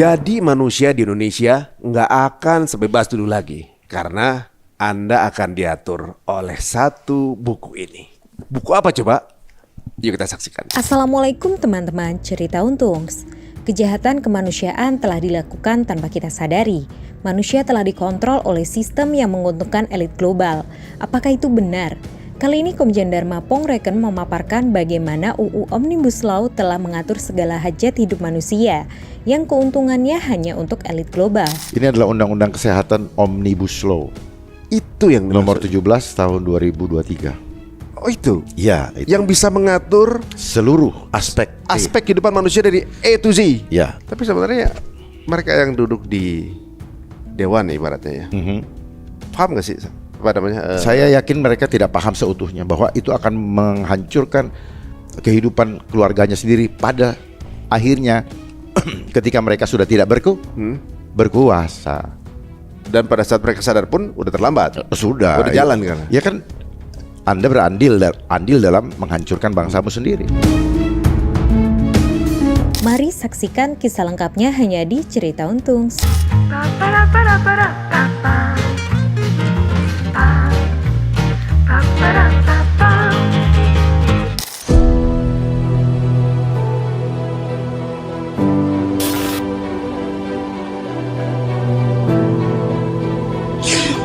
Jadi manusia di Indonesia nggak akan sebebas dulu lagi. Karena Anda akan diatur oleh satu buku ini. Buku apa coba? Yuk kita saksikan. Assalamualaikum teman-teman cerita Untungs. Kejahatan kemanusiaan telah dilakukan tanpa kita sadari. Manusia telah dikontrol oleh sistem yang menguntungkan elit global. Apakah itu benar? Kali ini Komjen Dharma Pongreken memaparkan bagaimana UU Omnibus Law telah mengatur segala hajat hidup manusia yang keuntungannya hanya untuk elit global. Ini adalah Undang-Undang Kesehatan Omnibus Law. Itu yang Nomor dimaksud. 17 tahun 2023. Oh itu? Ya, itu. Yang bisa mengatur Seluruh aspek kehidupan manusia dari A to Z. Ya. Tapi sebenarnya mereka yang duduk di dewan ibaratnya ya. Paham gak sih? Apa namanya? Saya yakin mereka tidak paham seutuhnya bahwa itu akan menghancurkan kehidupan keluarganya sendiri pada akhirnya ketika mereka sudah tidak berkuasa. Dan pada saat mereka sadar pun udah terlambat. Sudah. Udah jalan kan? Ya kan Anda andil dalam menghancurkan bangsamu sendiri. Mari saksikan kisah lengkapnya hanya di Cerita Untungs.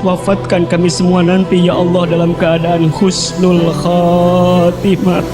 Wafatkan kami semua nanti ya Allah dalam keadaan husnul khatimah.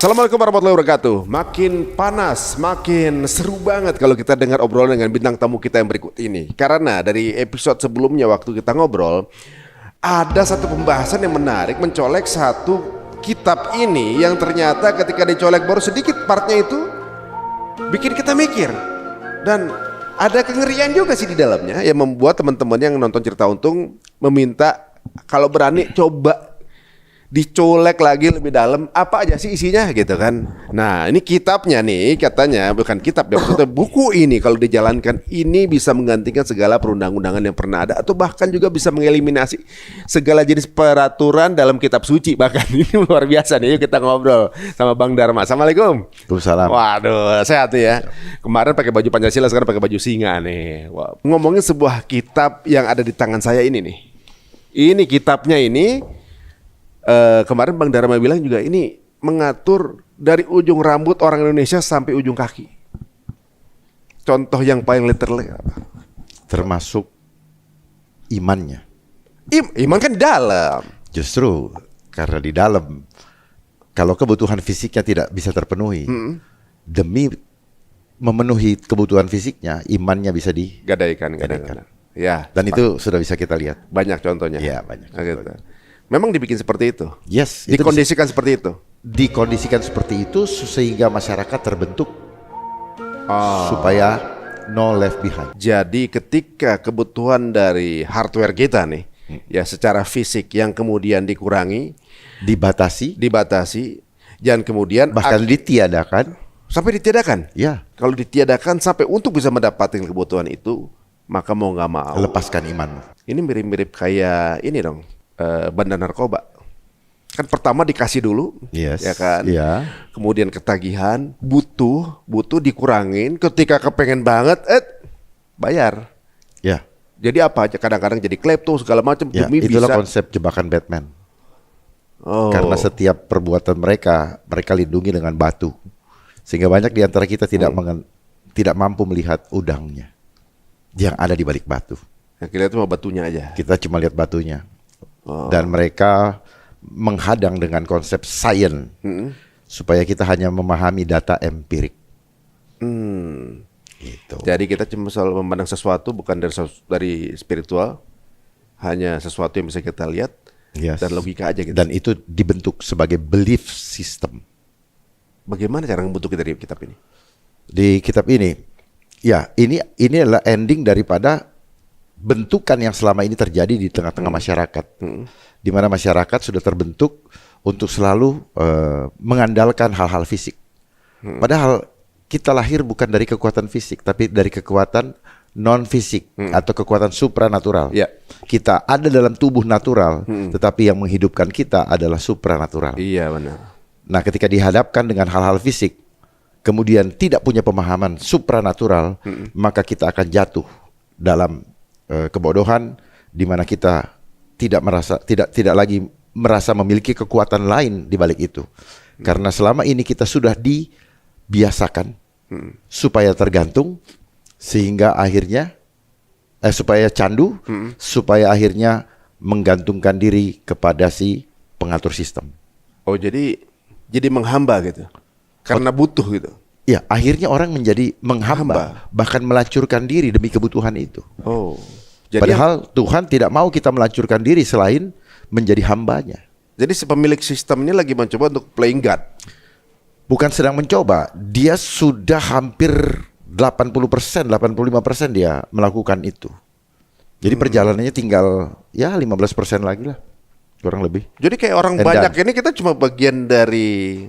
Assalamualaikum warahmatullahi wabarakatuh. Makin panas, makin seru banget kalau kita dengar obrolan dengan bintang tamu kita yang berikut ini. Karena dari episode sebelumnya waktu kita ngobrol, ada satu pembahasan yang menarik mencolek satu kitab ini yang ternyata ketika dicolek baru sedikit partnya itu bikin kita mikir. Dan ada kengerian juga sih di dalamnya yang membuat teman-teman yang nonton Cerita Untung meminta kalau berani coba dicolek lagi lebih dalam apa aja sih isinya gitu kan. Nah ini kitabnya nih katanya bukan kitab ya, maksudnya buku ini kalau dijalankan ini bisa menggantikan segala perundang-undangan yang pernah ada atau bahkan juga bisa mengeliminasi segala jenis peraturan dalam kitab suci bahkan. Ini luar biasa nih. Yuk kita ngobrol sama Bang Dharma. Assalamualaikum. Waalaikumsalam. Waduh sehat ya. Kemarin pakai baju Pancasila, sekarang pakai baju singa nih. Wah. Ngomongin sebuah kitab yang ada di tangan saya ini nih. Ini kitabnya ini kemarin Bang Dharma bilang juga ini mengatur dari ujung rambut orang Indonesia sampai ujung kaki. Contoh yang paling literal apa? Termasuk imannya. Iman kan di dalam. Justru karena di dalam, kalau kebutuhan fisiknya tidak bisa terpenuhi, demi memenuhi kebutuhan fisiknya, imannya bisa Gadaikan. Ya. Dan itu sudah bisa kita lihat. Banyak contohnya. Iya, banyak Gitu. contohnya. Memang dibikin seperti itu. Yes, itu Dikondisikan seperti itu. dikondisikan seperti itu sehingga masyarakat terbentuk supaya no left behind. Jadi ketika kebutuhan dari hardware kita nih, ya secara fisik yang kemudian dikurangi, Dibatasi, dan kemudian bahkan ditiadakan. sampai ditiadakan. Ya, Kalau ditiadakan sampai untuk bisa mendapatkan kebutuhan itu, maka mau nggak mau. lepaskan imanmu. Ini mirip-mirip kayak ini dong, bandar narkoba. Kan pertama dikasih dulu, Yes. ya kan. Ya. Kemudian ketagihan, butuh dikurangin. Ketika kepengen banget, bayar. Ya, Jadi apa? Kadang-kadang jadi klepto segala macam ya, demi itulah bisa. konsep jebakan Batman. Oh. Karena setiap perbuatan mereka lindungi dengan batu, sehingga banyak di antara kita tidak mampu melihat udangnya yang ada di balik batu. Yang kita lihat cuma batunya aja. Kita cuma lihat batunya. Dan mereka menghadang dengan konsep sains supaya kita hanya memahami data empirik. Gitu. Jadi kita cuma selalu memandang sesuatu bukan dari spiritual, hanya sesuatu yang bisa kita lihat Yes. dan logika aja gitu. Dan itu dibentuk sebagai belief system. Bagaimana cara membentuk dari kitab ini? Di kitab ini, ya ini adalah ending daripada bentukan yang selama ini terjadi di tengah-tengah masyarakat, di mana masyarakat sudah terbentuk untuk selalu mengandalkan hal-hal fisik. Padahal kita lahir bukan dari kekuatan fisik, tapi dari kekuatan non fisik atau kekuatan supranatural. Ya. Kita ada dalam tubuh natural, tetapi yang menghidupkan kita adalah supranatural. Iya benar. Nah, ketika dihadapkan dengan hal-hal fisik, kemudian tidak punya pemahaman supranatural, maka kita akan jatuh dalam kebodohan, di mana kita tidak lagi merasa memiliki kekuatan lain di balik itu. Karena selama ini kita sudah dibiasakan supaya tergantung, sehingga akhirnya supaya candu, supaya akhirnya menggantungkan diri kepada si pengatur sistem. Oh jadi menghamba gitu. Karena butuh gitu. Ya, akhirnya orang menjadi menghamba, bahkan melacurkan diri demi kebutuhan itu. Oh. Jadi Padahal Tuhan tidak mau kita melacurkan diri selain menjadi hambanya. jadi si pemilik sistem ini lagi mencoba untuk playing God. Bukan sedang mencoba, dia sudah hampir 80%, 85% dia melakukan itu. Jadi perjalanannya tinggal ya 15% lagi lah, kurang lebih. Jadi kayak orang And banyak done. ini kita cuma bagian dari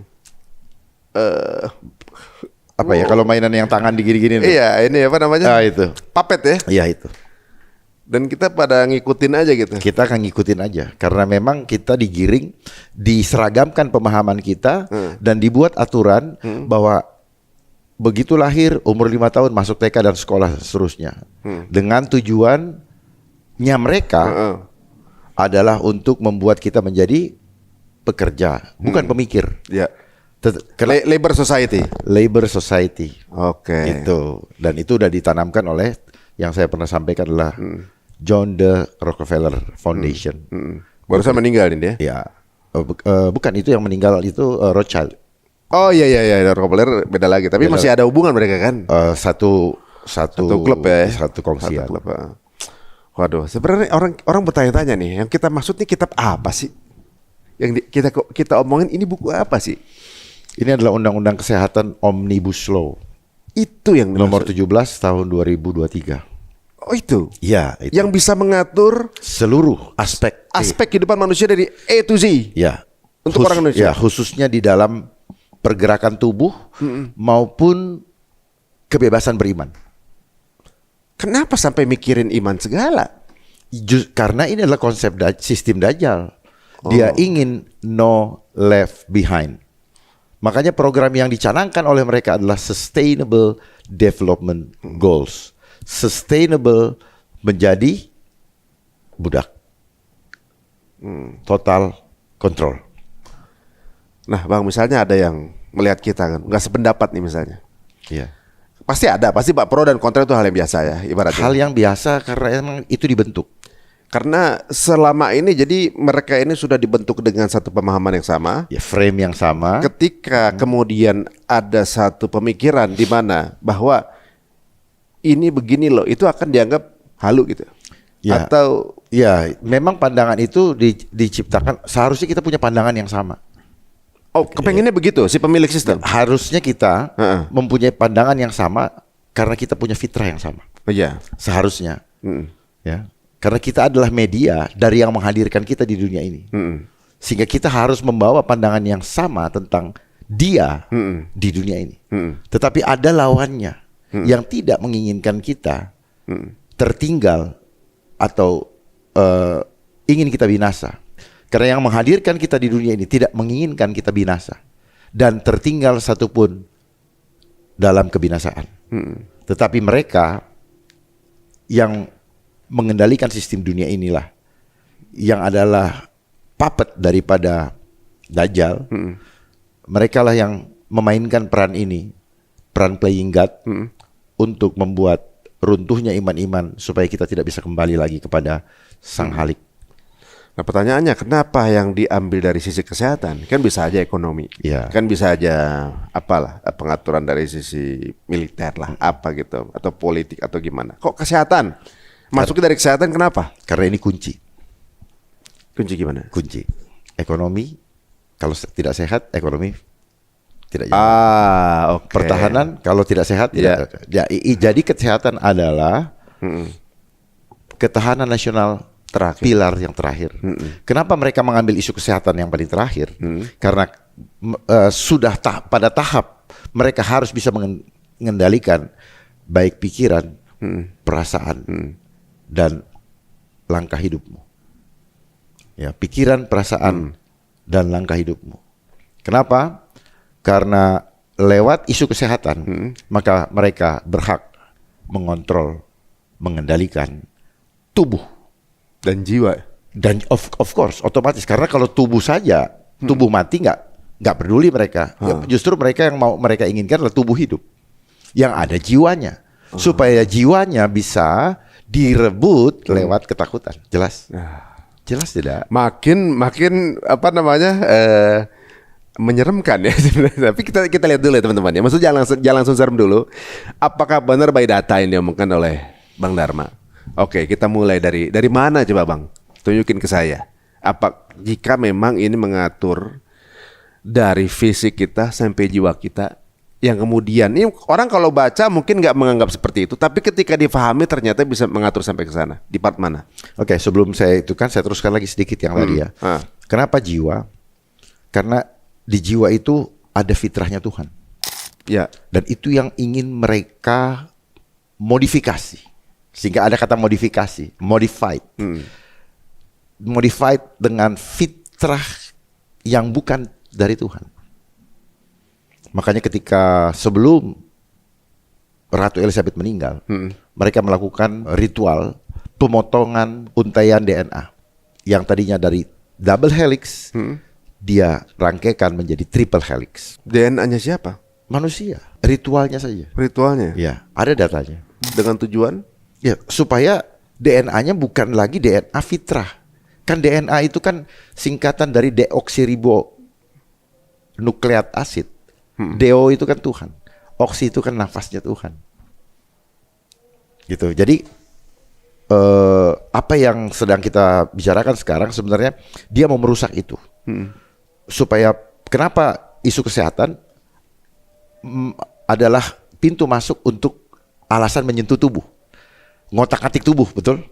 Apa ya kalau mainan yang tangan digini-gini? iya ini apa namanya? Itu. Puppet ya. Iya itu. Dan kita pada ngikutin aja gitu. Kita akan ngikutin aja karena memang kita digiring, diseragamkan pemahaman kita dan dibuat aturan bahwa begitu lahir umur 5 tahun masuk TK dan sekolah seterusnya. Dengan tujuannya mereka adalah untuk membuat kita menjadi pekerja, bukan pemikir. Ya. Karena Labor Society. labor society. Oke. Itu, dan itu udah ditanamkan oleh yang saya pernah sampaikan adalah John D. Rockefeller Foundation. Barusan meninggal ini dia. Ya, bukan itu yang meninggal itu Rothschild. Oh iya Rockefeller beda lagi. Tapi Beda. masih ada hubungan mereka kan? Satu klub ya. Satu kongsian. Satu klub. Waduh, sebenarnya orang bertanya-tanya nih, yang kita maksud nih kitab apa sih? Yang kita omongin ini buku apa sih? Ini adalah Undang-Undang Kesehatan Omnibus Law Itu yang nomor dimaksud. 17 tahun 2023. Oh itu. Ya, itu. Yang bisa mengatur Seluruh aspek kehidupan manusia dari A to Z. ya Untuk orang Indonesia. Ya, khususnya di dalam pergerakan tubuh maupun kebebasan beriman. Kenapa sampai mikirin iman segala? Karena ini adalah konsep sistem Dajjal. Dia ingin no left behind. Makanya program yang dicanangkan oleh mereka adalah Sustainable Development Goals. Sustainable menjadi budak. Total control. Nah Bang, misalnya ada yang melihat kita kan nggak sependapat nih misalnya. Iya. Pasti ada, pasti Pak pro dan kontra itu hal yang biasa ya ibaratnya. Hal yang biasa karena emang itu dibentuk. Karena selama ini jadi mereka ini sudah dibentuk dengan satu pemahaman yang sama. Ya, frame yang sama. Ketika kemudian ada satu pemikiran di mana bahwa ini begini loh, itu akan dianggap halu gitu. Ya. Atau Ya, memang pandangan itu diciptakan seharusnya kita punya pandangan yang sama. kepengennya begitu si pemilik sistem. Harusnya kita mempunyai pandangan yang sama karena kita punya fitrah yang sama. Iya. Seharusnya. Ya. Karena kita adalah media dari yang menghadirkan kita di dunia ini. Sehingga kita harus membawa pandangan yang sama tentang dia di dunia ini. Tetapi ada lawannya yang tidak menginginkan kita tertinggal atau ingin kita binasa. Karena yang menghadirkan kita di dunia ini tidak menginginkan kita binasa dan tertinggal satupun dalam kebinasaan. Tetapi mereka yang mengendalikan sistem dunia inilah yang adalah puppet daripada Dajjal. Mereka lah yang memainkan peran ini, peran playing God untuk membuat runtuhnya iman-iman supaya kita tidak bisa kembali lagi kepada Sang Halik. Nah pertanyaannya kenapa yang diambil dari sisi kesehatan? Kan bisa aja ekonomi, Ya. kan bisa aja apalah pengaturan dari sisi militer lah, apa gitu, atau politik atau gimana. Kok kesehatan? Masuknya dari kesehatan kenapa? Karena ini kunci. Kunci gimana? Kunci. Ekonomi, kalau tidak sehat, ekonomi tidak jalan. Oke. Pertahanan, kalau tidak sehat, Ya. tidak. Jadi kesehatan adalah ketahanan nasional Terakhir. pilar yang terakhir. Kenapa mereka mengambil isu kesehatan yang paling terakhir? Karena sudah pada tahap mereka harus bisa mengendalikan baik pikiran, perasaan, dan langkah hidupmu. Ya, pikiran, perasaan, dan langkah hidupmu. Kenapa? Karena lewat isu kesehatan, maka mereka berhak mengontrol, mengendalikan tubuh. Dan jiwa. Dan of course otomatis, karena kalau tubuh saja, tubuh mati nggak peduli mereka. Ya, justru mereka yang mau mereka inginkan adalah tubuh hidup yang ada jiwanya, supaya jiwanya bisa direbut lewat ketakutan. Jelas? Jelas tidak? Makin apa namanya? Menyeramkan ya sebenarnya. Tapi kita lihat dulu ya teman-teman ya. Maksudnya jangan langsung serem dulu. Apakah benar by data yang diomongkan oleh Bang Dharma? Oke, kita mulai dari mana coba Bang? Tunjukin ke saya. Apa jika memang ini mengatur dari fisik kita sampai jiwa kita, yang kemudian ini orang kalau baca mungkin nggak menganggap seperti itu, tapi ketika difahami ternyata bisa mengatur sampai ke sana. Di part mana? Oke, sebelum saya teruskan lagi sedikit yang tadi ya. Kenapa jiwa? Karena di jiwa itu ada fitrahnya Tuhan. Ya. Dan itu yang ingin mereka modifikasi. Sehingga ada kata modifikasi, modified. Modified dengan fitrah yang bukan dari Tuhan. Makanya ketika sebelum Ratu Elizabeth meninggal, mereka melakukan ritual pemotongan untaian DNA. Yang tadinya dari double helix, dia rangkaikan menjadi triple helix. DNA-nya siapa? Manusia, ritualnya saja. Ritualnya. Ya, ada datanya. Dengan tujuan? Ya, supaya DNA-nya bukan lagi DNA fitrah. Kan DNA itu kan singkatan dari deoksiribonukleat acid. Deo itu kan Tuhan. Oksi itu kan nafasnya Tuhan. Gitu. Jadi apa yang sedang kita bicarakan sekarang sebenarnya dia mau merusak itu. Supaya kenapa isu kesehatan adalah pintu masuk untuk alasan menyentuh tubuh. Ngotak-atik tubuh, betul?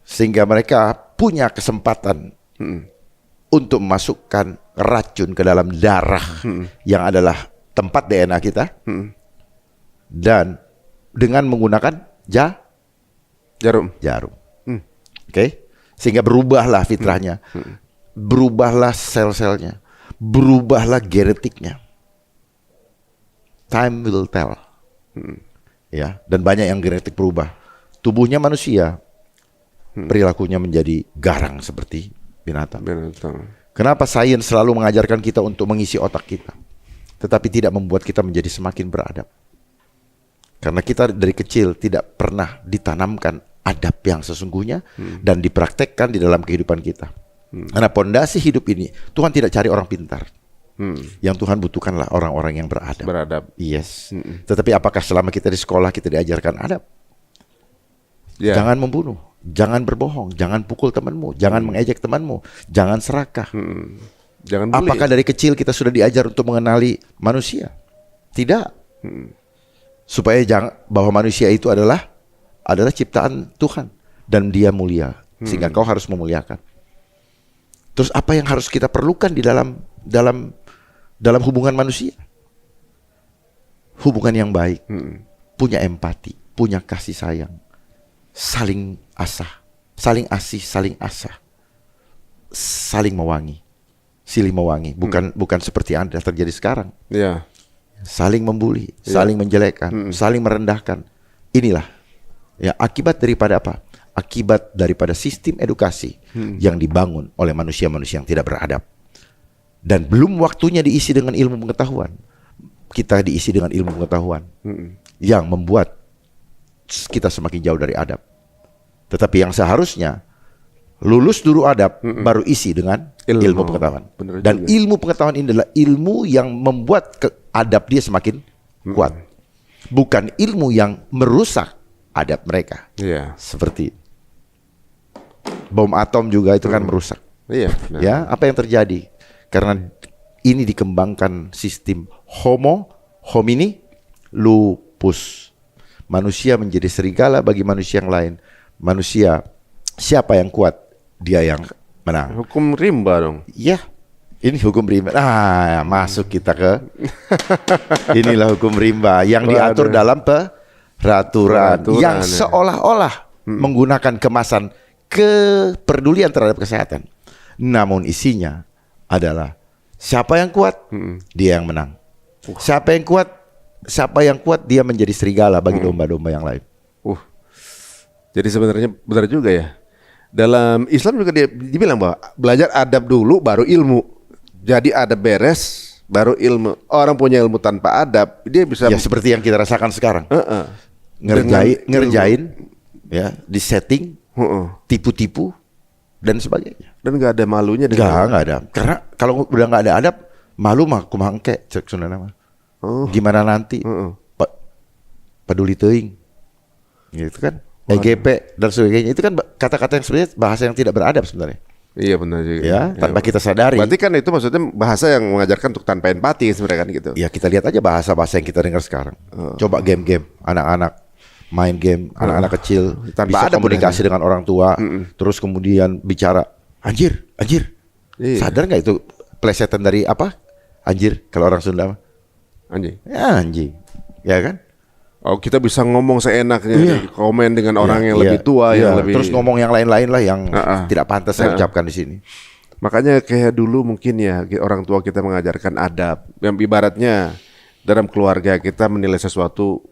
Sehingga mereka punya kesempatan untuk memasukkan racun ke dalam darah yang adalah tempat DNA kita, dan dengan menggunakan jarum. Oke? Sehingga berubahlah fitrahnya, berubahlah sel-selnya, berubahlah genetiknya. Time will tell. Ya, dan banyak yang genetik berubah. Tubuhnya manusia, perilakunya menjadi garang seperti binatang. Kenapa sains selalu mengajarkan kita untuk mengisi otak kita, tetapi tidak membuat kita menjadi semakin beradab? Karena kita dari kecil tidak pernah ditanamkan adab yang sesungguhnya dan dipraktekkan di dalam kehidupan kita. Karena pondasi hidup ini, Tuhan tidak cari orang pintar. Yang Tuhan butuhkanlah orang-orang yang beradab. Yes. Tetapi apakah selama kita di sekolah kita diajarkan adab? Ya. Jangan membunuh, jangan berbohong, jangan pukul temanmu, jangan mengejek temanmu, jangan serakah. Jangan bully. Apakah dari kecil kita sudah diajar untuk mengenali manusia? Tidak. Supaya bahwa manusia itu adalah ciptaan Tuhan dan dia mulia, sehingga kau harus memuliakan. Terus apa yang harus kita perlukan di dalam hubungan manusia? Hubungan yang baik, punya empati, punya kasih sayang, saling asah, saling asih, saling asah, saling mewangi, silih mewangi. Bukan seperti yang terjadi sekarang. Ya. Saling membuli, saling menjelekkan, saling merendahkan. Inilah ya akibat daripada apa? Akibat daripada sistem edukasi yang dibangun oleh manusia-manusia yang tidak beradab. Dan belum waktunya diisi dengan ilmu pengetahuan. Kita diisi dengan ilmu pengetahuan yang membuat kita semakin jauh dari adab. Tetapi yang seharusnya lulus dulu adab, baru isi dengan ilmu pengetahuan. Dan ilmu pengetahuan ini adalah ilmu yang membuat adab dia semakin kuat. Bukan ilmu yang merusak adab mereka. Iya. Seperti bom atom juga itu kan merusak. Iya. Nah. Ya, apa yang terjadi? Karena ini dikembangkan sistem Homo homini lupus. Manusia menjadi serigala bagi manusia yang lain. Manusia, siapa yang kuat, dia yang menang. Hukum rimba dong. Ya, ini hukum rimba. Masuk kita ke inilah hukum rimba yang diatur dalam peraturan yang seolah-olah menggunakan kemasan kepedulian terhadap kesehatan. Namun isinya adalah siapa yang kuat, dia yang menang. Siapa yang kuat dia menjadi serigala bagi domba-domba yang lain. Jadi sebenarnya benar juga ya. Dalam Islam juga dibilang bahwa belajar adab dulu baru ilmu. Jadi adab beres baru ilmu. Orang punya ilmu tanpa adab dia bisa Ya seperti yang kita rasakan sekarang. Ngerjain ya, di setting, tipu-tipu dan sebagainya. Dan nggak ada malunya. Nggak ada. Karena kalau udah nggak ada adab, malu mah kumangke cek Sunda nama. Gimana nanti? Peduli teuing. Gitu kan? EGP dan sebagainya itu kan kata-kata yang sebenarnya bahasa yang tidak beradab sebenarnya. Iya benar juga. Ya, tanpa kita sadari. Berarti kan itu maksudnya bahasa yang mengajarkan untuk tanpa empati sebenarnya kan gitu. Ya kita lihat aja bahasa-bahasa yang kita dengar sekarang. Coba game-game anak-anak main game, anak-anak kecil Tanpa bisa ada komunikasi dengan orang tua, terus kemudian bicara anjir. Iya. Sadar nggak itu plesetan dari apa? Anjir kalau orang Sunda mah. Anjing. Ya anjing. Ya kan? Oh kita bisa ngomong seenaknya, komen dengan orang yang lebih tua, yang lebih. Terus ngomong yang lain-lain lah yang tidak pantas saya ucapkan di sini. Makanya kayak dulu mungkin ya orang tua kita mengajarkan adab. Yang ibaratnya dalam keluarga kita menilai sesuatu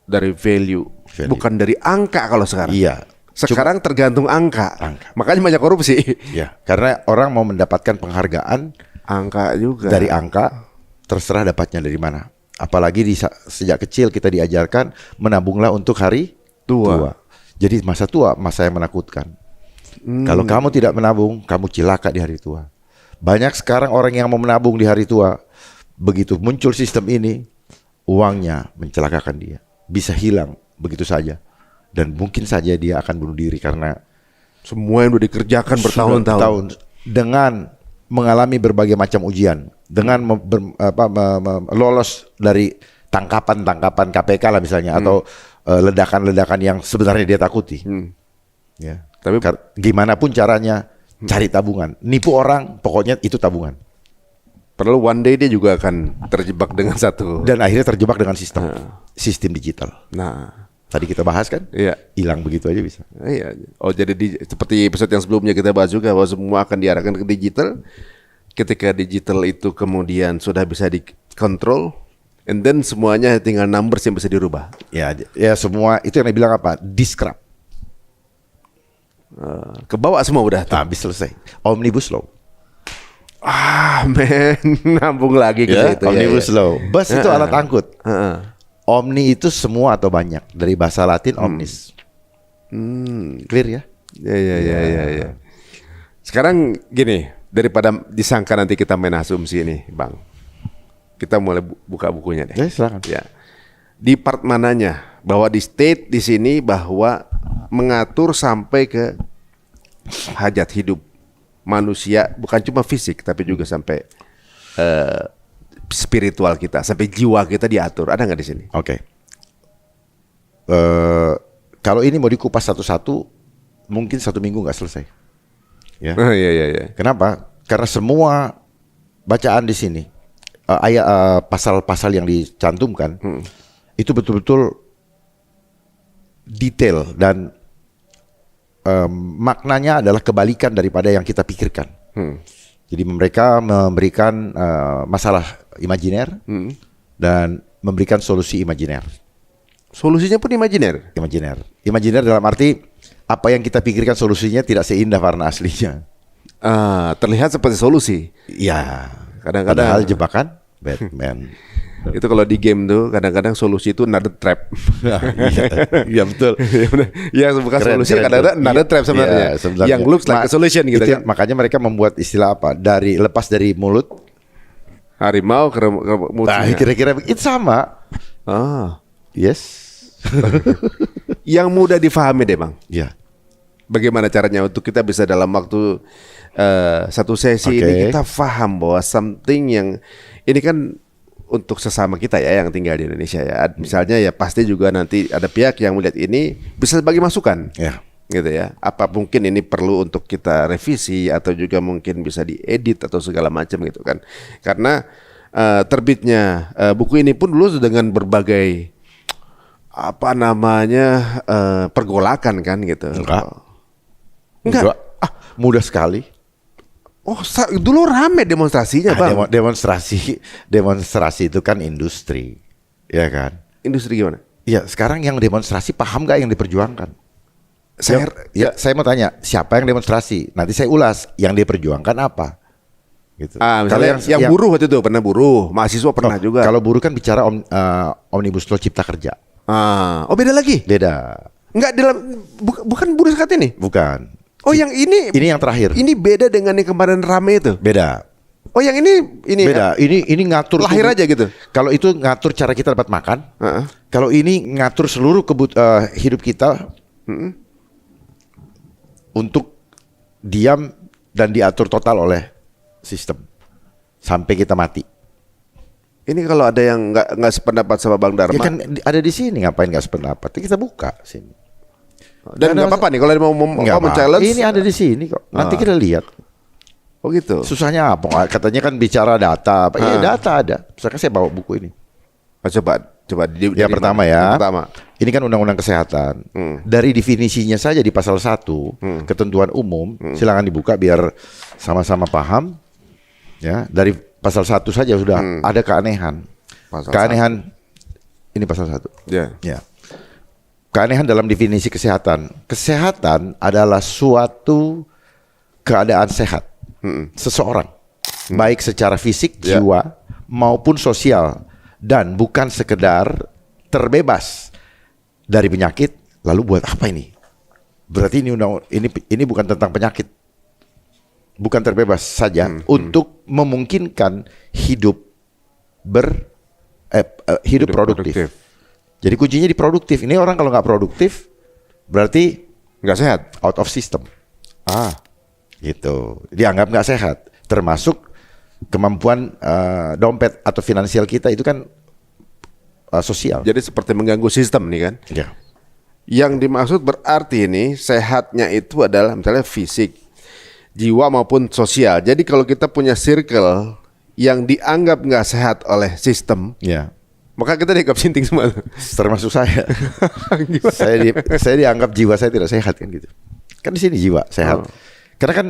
dari value. Bukan dari angka kalau sekarang. Iya. Sekarang tergantung angka. Makanya banyak korupsi. Ya, karena orang mau mendapatkan penghargaan Angka juga. dari angka, terserah dapatnya dari mana. Apalagi sejak kecil kita diajarkan menabunglah untuk hari tua. Jadi masa tua masa yang menakutkan. Kalau kamu tidak menabung, kamu cilaka di hari tua. Banyak sekarang orang yang mau menabung di hari tua. Begitu muncul sistem ini, uangnya mencelakakan dia. Bisa hilang begitu saja. Dan mungkin saja dia akan bunuh diri karena semua yang udah dikerjakan bertahun-tahun dengan mengalami berbagai macam ujian, dengan lolos dari tangkapan KPK lah misalnya, atau ledakan-ledakan yang sebenarnya dia takuti. Ya. Tapi gimana pun caranya cari tabungan, nipu orang, pokoknya itu tabungan. Perlu one day dia juga akan terjebak dengan satu. Dan akhirnya terjebak dengan sistem digital. Nah, tadi kita bahas kan, hilang begitu aja bisa. Iya. Oh jadi seperti episode yang sebelumnya kita bahas juga bahwa semua akan diarahkan ke digital. Ketika digital itu kemudian sudah bisa dikontrol, and then semuanya tinggal numbers yang bisa dirubah. Ya semua itu yang dibilang apa? Discrap. Kebawa semua udah. Habis selesai. Omnibus Law. Men, nambung lagi ke situ. Omnibus Law. Bus itu alat angkut. Omni itu semua atau banyak, dari bahasa Latin omnis. Clear ya? Ya. Sekarang gini, daripada disangka nanti kita main asumsi ini, Bang. Kita mulai buka bukunya deh. Ya, silakan. Ya. Di part mananya bahwa di state di sini bahwa mengatur sampai ke hajat hidup manusia, bukan cuma fisik tapi juga sampai spiritual kita, sampai jiwa kita diatur. Ada nggak di sini? Oke. Kalau ini mau dikupas satu-satu, mungkin 1 minggu nggak selesai. Ya. Iya. Kenapa? Karena semua bacaan di sini, pasal-pasal yang dicantumkan, itu betul-betul detail dan maknanya adalah kebalikan daripada yang kita pikirkan. Jadi mereka memberikan masalah imajiner dan memberikan solusi imajiner. Solusinya pun imajiner. Imajiner dalam arti apa yang kita pikirkan solusinya tidak seindah warna aslinya. Terlihat seperti solusi. Ya, Kadang-kadang padahal jebakan Batman. Itu kalau di game tuh kadang-kadang solusi itu another trap. Iya betul. Ya bukan solusi, kadang-kadang another trap sebenarnya. Yang looks like a solution gitu kan. Makanya mereka membuat istilah apa? Lepas dari mulut Harimau ke mulut. Nah, kira-kira itu sama. Ah. Yes. Yang mudah difahami deh, Bang. Ya. bagaimana caranya untuk kita bisa dalam waktu satu sesi ini kita paham bahwa something yang ini kan untuk sesama kita ya yang tinggal di Indonesia ya. Misalnya ya pasti juga nanti ada pihak yang melihat ini bisa sebagai masukan. Ya. Gitu ya. Apa mungkin ini perlu untuk kita revisi atau juga mungkin bisa diedit atau segala macam gitu kan. Karena terbitnya buku ini pun dulu dengan berbagai apa namanya pergolakan kan gitu. Enggak. Mudah sekali. Oh, dulu rame demonstrasinya, Bang. Demonstrasi itu kan industri, ya kan? Industri gimana? Ya, sekarang yang demonstrasi paham nggak yang diperjuangkan? Saya mau tanya, siapa yang demonstrasi? Nanti saya ulas yang diperjuangkan apa. Gitu. Misalnya yang buruh waktu itu pernah buruh, mahasiswa pernah juga. Kalau buruh kan bicara Omnibus Law Cipta Kerja. Beda lagi? Beda. Enggak bukan buruh saat ini? Bukan. Oh, yang ini yang terakhir. Ini beda dengan yang kemarin rame itu. Beda. Oh, yang ini beda. Ini ngatur lahir aja gitu. Kalau itu ngatur cara kita dapat makan. Kalau ini ngatur seluruh hidup kita untuk diam dan diatur total oleh sistem sampai kita mati. Ini kalau ada yang nggak sependapat sama Bang Dharma. Ya kan ada di sini, ngapain nggak sependapat? Kita buka sini. Dan nggak apa-apa nih kalau mau challenge. Ini ada di sini kok. Nanti kita lihat. Oh gitu. Susahnya apa? Katanya kan bicara data. Ya data ada. Misalkan saya bawa buku ini. Coba Yang pertama ya. Ini kan undang-undang kesehatan. Dari definisinya saja di pasal 1 ketentuan umum. Silakan dibuka biar sama-sama paham. Ya, dari pasal 1 saja sudah ada keanehan. Keanehan ini pasal 1. Ya. Keanehan dalam definisi kesehatan. Kesehatan adalah suatu keadaan sehat seseorang, baik secara fisik, jiwa maupun sosial, dan bukan sekedar terbebas dari penyakit. Lalu buat apa ini? Berarti ini bukan tentang penyakit, bukan terbebas saja untuk memungkinkan hidup produktif. Jadi kuncinya di produktif. Ini orang kalau nggak produktif berarti nggak sehat, out of system. Gitu. Dianggap nggak sehat. Termasuk kemampuan dompet atau finansial kita itu kan sosial. Jadi seperti mengganggu sistem nih kan. Ya. Yang dimaksud berarti ini sehatnya itu adalah misalnya fisik, jiwa maupun sosial. Jadi kalau kita punya circle yang dianggap nggak sehat oleh sistem, maka kita dianggap sinting semua. Termasuk saya. saya dianggap jiwa saya tidak sehat kan gitu. Kan di sini jiwa sehat. Karena kan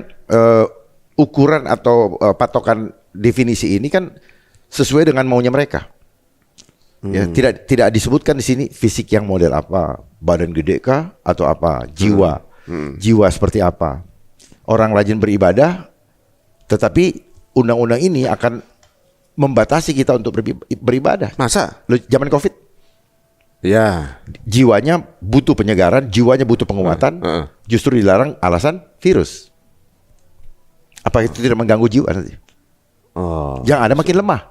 ukuran atau patokan definisi ini kan sesuai dengan maunya mereka. Ya, tidak disebutkan di sini fisik yang model apa, badan gede kah atau apa, jiwa. Jiwa seperti apa. Orang rajin beribadah, tetapi undang-undang ini akan membatasi kita untuk beribadah. Masa? Zaman Covid. Ya. Jiwanya butuh penyegaran, jiwanya butuh penguatan. Justru dilarang alasan virus. Apa itu tidak mengganggu jiwa nanti? Yang ada makin lemah.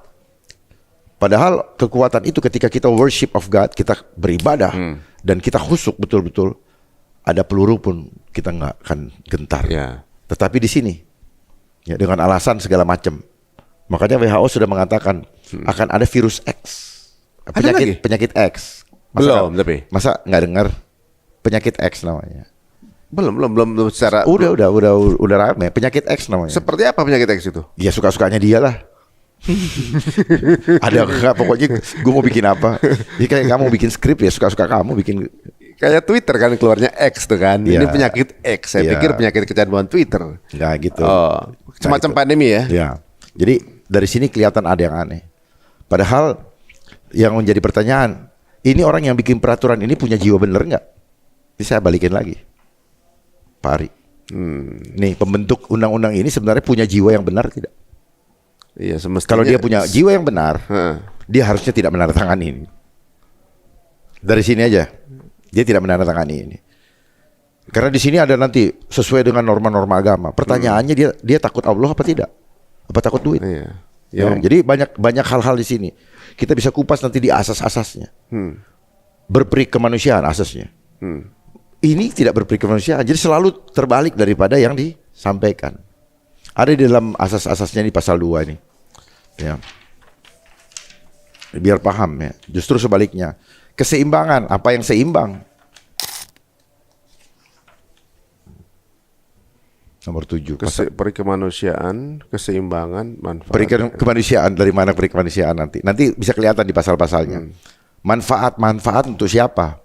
Padahal kekuatan itu ketika kita worship of God, kita beribadah dan kita khusyuk betul-betul, ada peluru pun kita nggak akan gentar. Tetapi di sini, ya dengan alasan segala macam. Makanya WHO sudah mengatakan akan ada virus X, penyakit X. Masa nggak dengar penyakit X namanya? Belum secara. Udah rame penyakit X namanya. Seperti apa penyakit X itu? Ya suka-sukanya dia lah. Ada nggak? Pokoknya gue mau bikin apa? Jadi kayak kamu bikin skrip ya suka-suka kamu bikin. Kayak Twitter kan keluarnya X tuh kan. Ini penyakit X. Saya pikir penyakit kecanduan Twitter. Nggak gitu. Semacam pandemi ya. Ya. Jadi dari sini kelihatan ada yang aneh. Padahal yang menjadi pertanyaan, ini orang yang bikin peraturan ini punya jiwa bener nggak? Jadi saya balikin lagi, Pak Ari. Nih pembentuk undang-undang ini sebenarnya punya jiwa yang benar tidak? Iya, semestinya. Kalau dia punya jiwa yang benar, dia harusnya tidak menandatangani ini. Dari sini aja, dia tidak menandatangani ini. Karena di sini ada nanti sesuai dengan norma-norma agama. Pertanyaannya dia takut Allah apa tidak? Apa takut duit? Ya, jadi banyak hal-hal di sini. Kita bisa kupas nanti di asas-asasnya. Berperi kemanusiaan asasnya. ini tidak berperi kemanusiaan. Jadi selalu terbalik daripada yang disampaikan. Ada di dalam asas-asasnya di pasal 2 ini. Ya. Biar paham ya. Justru sebaliknya. Keseimbangan, apa yang seimbang? Nomor 7. Peri kemanusiaan, keseimbangan, manfaat. Peri kemanusiaan, dari mana peri kemanusiaan nanti? Nanti bisa kelihatan di pasal-pasalnya. Manfaat untuk siapa?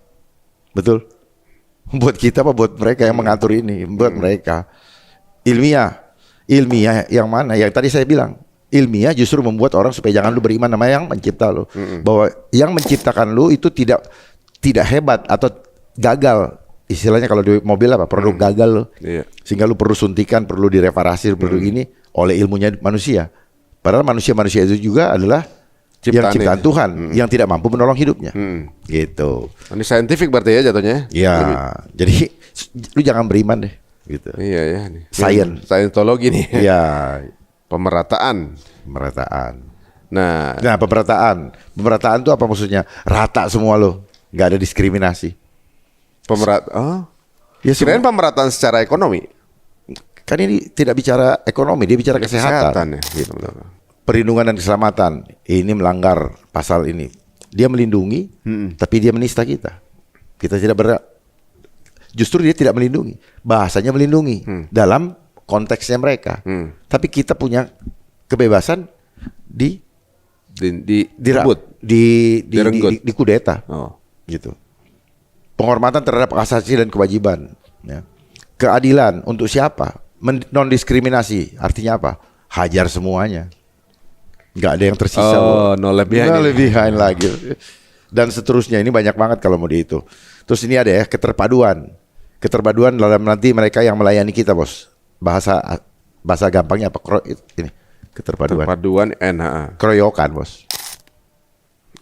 Betul? Buat kita apa buat mereka yang mengatur ini? Buat mereka. Ilmiah yang mana? Yang tadi saya bilang. Ilmiah justru membuat orang supaya jangan lu beriman sama yang mencipta lu. Bahwa yang menciptakan lu itu tidak hebat atau gagal. Istilahnya kalau di mobil apa? Produk gagal lo. Iya. Sehingga lu perlu suntikan, perlu direparasi, perlu ini oleh ilmunya manusia. Padahal manusia itu juga adalah ciptaan Tuhan yang tidak mampu menolong hidupnya. Gitu. Ini scientific berarti ya jatuhnya? Ya, jadi lu jangan beriman deh. Gitu. Iya ya. Nih. Scientology nih. Iya. Pemerataan. Nah, pemerataan itu apa maksudnya? Rata semua lo, nggak ada diskriminasi. Ya kirain pemerataan secara ekonomi. Kan ini tidak bicara ekonomi, dia bicara kesehatan. Ya. Gitu. Perlindungan dan keselamatan. Ini melanggar pasal ini. Dia melindungi, tapi dia menista kita. Kita tidak justru dia tidak melindungi. Bahasanya melindungi dalam konteksnya mereka. Tapi kita punya kebebasan di kudeta. Gitu. Penghormatan terhadap hak asasi dan kewajiban, ya. Keadilan untuk siapa? Non diskriminasi artinya apa? Hajar semuanya, nggak ada yang tersisa. No left behind lagi. Dan seterusnya, ini banyak banget kalau mau dihitung. Terus ini ada ya keterpaduan dalam nanti mereka yang melayani kita, bos. Bahasa gampangnya apa? Ini keterpaduan keroyokan, bos.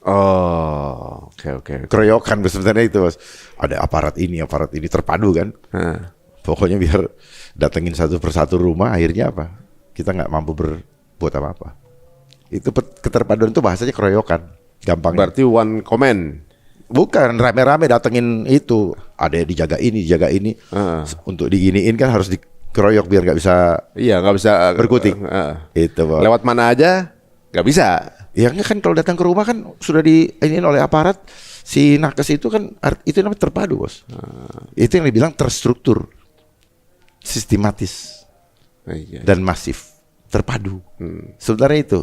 Oke. Keroyokan sebenarnya itu, bos. Ada aparat ini terpadu kan. Pokoknya biar datengin satu persatu rumah, akhirnya apa? Kita nggak mampu berbuat apa-apa. Itu keterpaduan itu bahasanya keroyokan. Gampang. Berarti one command. Bukan rame-rame datengin itu. Ada yang dijaga ini. Untuk diginiin kan harus dikeroyok biar nggak bisa. Iya, nggak bisa berkutik. Itu, bos. Lewat mana aja nggak bisa. Ya kan kalau datang ke rumah kan sudah diinin oleh aparat. Si nakes itu kan itu namanya terpadu, bos. Itu yang dibilang terstruktur, sistematis, dan masif, terpadu. Sebenarnya itu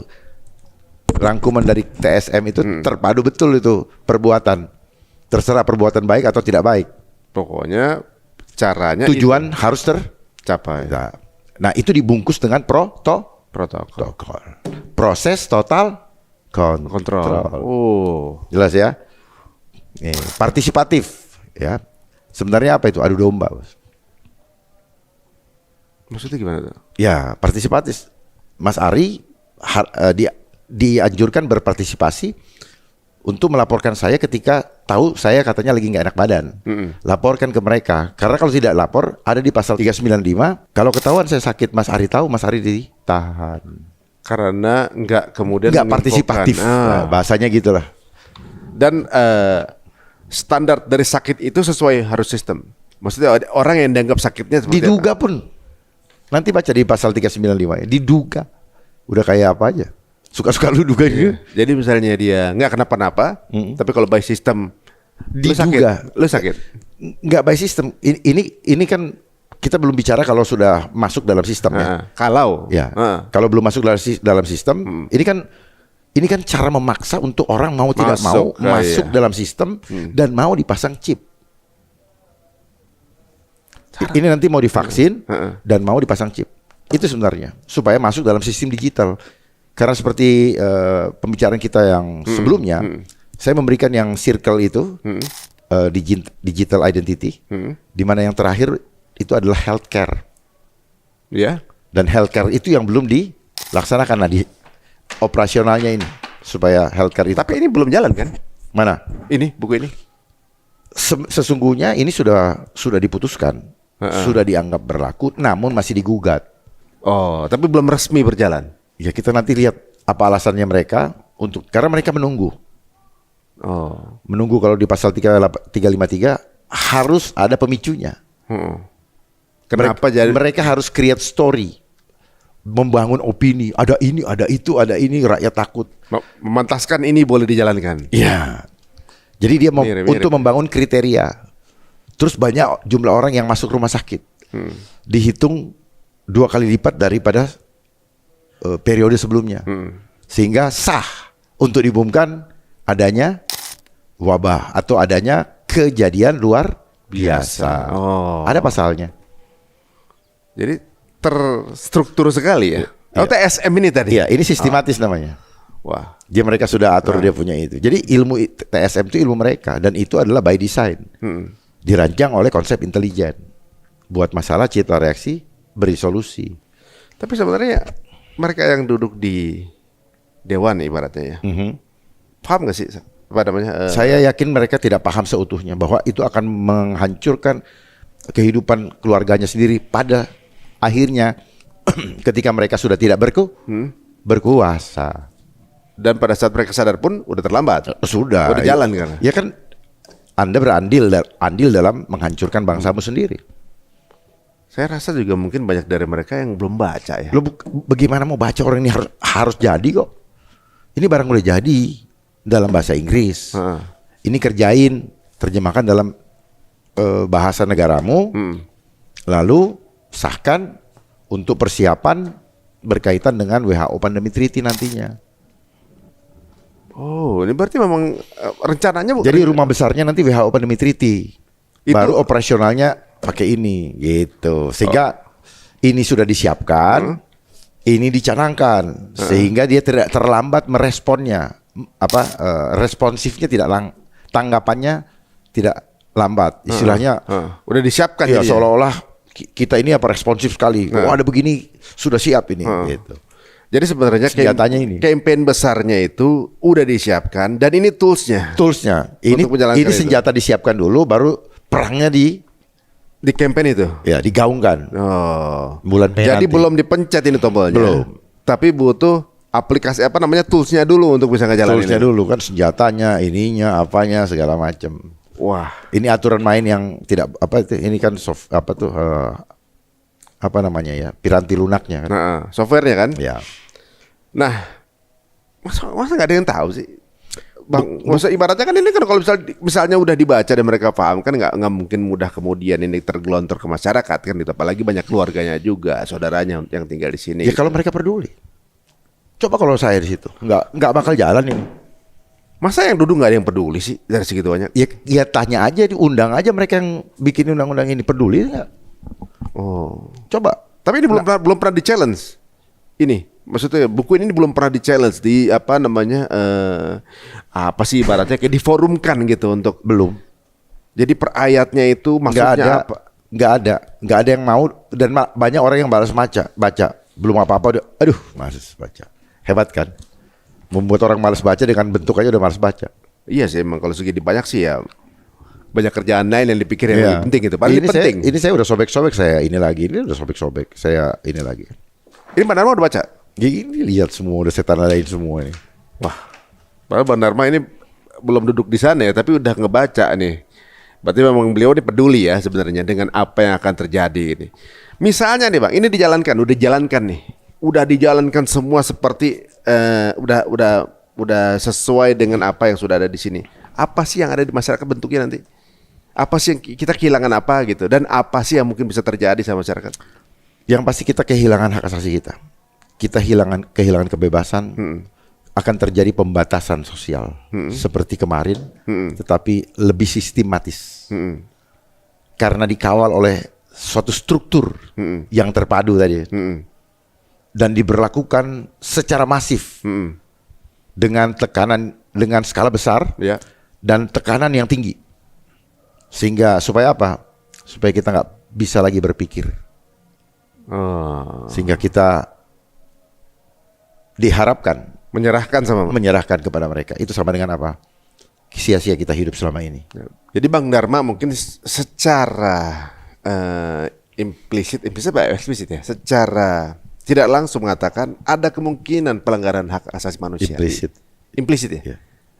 rangkuman dari TSM itu terpadu betul itu perbuatan. Terserah perbuatan baik atau tidak baik. Pokoknya caranya tujuan harus tercapai. Nah itu dibungkus dengan protokol. Proses total kontrol. Jelas ya? Nih, partisipatif ya. Sebenarnya apa itu? Adu domba, bos. Maksudnya gimana tuh? Ya, partisipatif. Mas Ari dianjurkan berpartisipasi untuk melaporkan saya ketika tahu saya katanya lagi nggak enak badan. Laporkan ke mereka. Karena kalau tidak lapor, ada di pasal 395. Kalau ketahuan saya sakit, Mas Ari tahu, Mas Ari ditahan. Karena nggak kemudian nggak partisipatif. Nah, bahasanya gitulah. Dan standar dari sakit itu sesuai harus sistem. Maksudnya orang yang dianggap sakitnya diduga pun. Nanti baca di pasal 395 ya. Diduga. Udah kayak apa aja. Suka-suka lu duga juga. Jadi misalnya dia nggak kenapa-napa, tapi kalau by system diduga lu sakit. Nggak by system. Ini kan kita belum bicara kalau sudah masuk dalam sistem ya. Kalau kalau belum masuk dalam sistem, ini kan cara memaksa untuk orang mau tidak mau masuk dalam sistem dan mau dipasang chip. Ini nanti mau divaksin dan mau dipasang chip. Itu sebenarnya supaya masuk dalam sistem digital. Karena seperti pembicaraan kita yang sebelumnya, saya memberikan yang circle itu digital identity, di mana yang terakhir itu adalah healthcare. Ya. Dan healthcare itu yang belum dilaksanakan di operasionalnya ini supaya healthcare itu. Tapi ini belum jalan kan? Mana? Ini buku ini. Sesungguhnya ini sudah diputuskan, sudah dianggap berlaku, namun masih digugat. Oh, tapi belum resmi berjalan. Ya kita nanti lihat apa alasannya mereka karena mereka menunggu. Menunggu kalau di pasal 353 harus ada pemicunya. Kenapa jadi Mereka harus create story, membangun opini. Ada ini, ada itu, ada ini. Rakyat takut. memantaskan ini boleh dijalankan? Iya. Jadi dia Mirip. untuk membangun kriteria. Terus banyak jumlah orang yang masuk rumah sakit. Dihitung 2 kali lipat daripada periode sebelumnya. Sehingga sah untuk diumumkan adanya wabah atau adanya kejadian luar biasa. Oh. Ada pasalnya. Jadi terstruktur sekali ya. Iya. Oh, TSM ini tadi. Iya, ini sistematis namanya. Wah. Dia mereka sudah atur dia punya itu. Jadi ilmu TSM itu ilmu mereka dan itu adalah by design. Dirancang oleh konsep intelijen. Buat masalah citra reaksi, beri solusi. Tapi sebenarnya mereka yang duduk di dewan ibaratnya ya. Paham gak sih apa namanya? Saya yakin mereka tidak paham seutuhnya bahwa itu akan menghancurkan kehidupan keluarganya sendiri pada akhirnya ketika mereka sudah tidak berkuasa. Dan pada saat mereka sadar pun udah terlambat. Sudah. Udah jalan kan? Ya kan Anda andil dalam menghancurkan bangsamu sendiri. Saya rasa juga mungkin banyak dari mereka yang belum baca ya. Lo bagaimana mau baca, orang ini harus jadi kok. Ini barang udah jadi dalam bahasa Inggris. Ini kerjain, terjemahkan dalam bahasa negaramu. Lalu sahkan untuk persiapan berkaitan dengan WHO Pandemic Treaty nantinya. Oh, ini berarti memang rencananya bukan. Jadi rumah besarnya nanti WHO Pandemic Treaty. Itu- Baru operasionalnya pakai ini gitu. Sehingga ini sudah disiapkan, ini dicanangkan sehingga dia tidak terlambat meresponnya. Responsifnya tidak tanggapannya tidak lambat. Istilahnya udah disiapkan ya jadinya. seolah-olah kita ini responsif sekali. Oh, ada begini sudah siap ini gitu. Jadi sebenarnya Senjatanya ini. campaign besarnya itu udah disiapkan dan ini toolsnya Toolsnya ini Untuk menjalankan itu. senjata disiapkan dulu, baru perangnya di campaign itu. digaungkan. Oh. Bulan Mei Jadi nanti. belum dipencet ini tombolnya. Belum. Tapi butuh aplikasi apa namanya toolsnya dulu untuk bisa ngejalanin. Toolsnya dulu kan, senjatanya, ininya, apanya segala macam. Wah. Ini aturan main yang tidak ini kan apa namanya ya, piranti lunaknya kan. Nah, softwarenya kan. Ya. Nah, masa nggak ada yang tahu sih, Bang? Masa ibaratnya kan ini kan kalau misalnya udah dibaca dan mereka paham kan nggak mungkin mudah kemudian ini tergelontor ke masyarakat kan, gitu. Apalagi banyak keluarganya juga, saudaranya yang tinggal di sini. Ya kalau mereka peduli. Coba kalau saya di situ, nggak bakal jalan ini. Masa yang duduk nggak ada yang peduli sih dari segitu banyak? Ya tanya aja, diundang aja mereka yang bikin undang-undang ini, peduli nggak? Oh. Coba. Tapi ini belum pernah di challenge. Ini maksudnya buku ini belum pernah di challenge di apa namanya apa sih ibaratnya kayak diforumkan gitu untuk Belum. Jadi per ayatnya itu maksudnya apa? Nggak ada yang mau, dan banyak orang yang balas baca, belum apa-apa, aduh, malas baca. Hebat kan? Membuat orang malas baca dengan bentuk aja udah malas baca. Iya sih, emang kalau segini banyak sih ya banyak kerjaan lain yang dipikir yang Iya. lebih penting gitu. Paling Ini penting. ini saya udah sobek-sobek, saya ini udah sobek-sobek, saya ini lagi. Ini Bang Dharma udah baca? Ini lihat semua, udah saya tandain semua ini. Wah, padahal Bang Dharma ini belum duduk di sana ya, tapi udah ngebaca nih. Berarti memang beliau ini peduli ya sebenarnya dengan apa yang akan terjadi ini. Misalnya nih Bang, ini udah dijalankan semua seperti udah sesuai dengan apa yang sudah ada di sini. Apa sih yang ada di masyarakat bentuknya nanti? Apa sih yang kita kehilangan apa gitu? Dan apa sih yang mungkin bisa terjadi sama masyarakat? Yang pasti kita kehilangan hak asasi kita. Kita kehilangan kebebasan. Akan terjadi pembatasan sosial seperti kemarin, tetapi lebih sistematis. Karena dikawal oleh suatu struktur yang terpadu tadi. Dan diberlakukan secara masif. Dengan tekanan, dengan skala besar, Ya. dan tekanan yang tinggi. Sehingga supaya apa? Supaya kita nggak bisa lagi berpikir. Oh. Sehingga kita diharapkan menyerahkan kepada mereka. Itu sama dengan apa? Sia-sia kita hidup selama ini. Jadi Bang Dharma mungkin secara implisit apa eksplisit ya, secara tidak langsung mengatakan ada kemungkinan pelanggaran hak asasi manusia. Implisit. Implisit ya. Ya.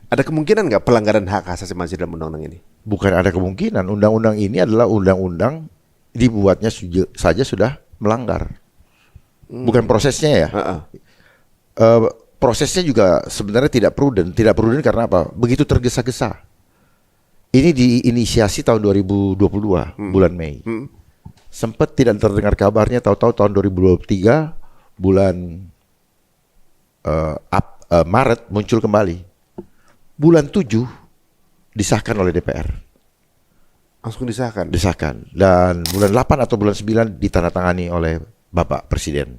Ada kemungkinan nggak pelanggaran hak asasi manusia dalam undang-undang ini? Bukan ada kemungkinan. Undang-undang ini adalah undang-undang dibuatnya saja sudah melanggar. Bukan prosesnya ya. Prosesnya juga sebenarnya tidak prudent. Tidak prudent karena apa? Begitu tergesa-gesa. Ini diinisiasi tahun 2022 bulan Mei. Sempat tidak terdengar kabarnya, tahu-tahu tahun 2023 bulan Maret muncul kembali. Bulan 7 disahkan oleh DPR. Langsung disahkan. Disahkan. Dan bulan 8 atau bulan 9 ditandatangani oleh Bapak Presiden.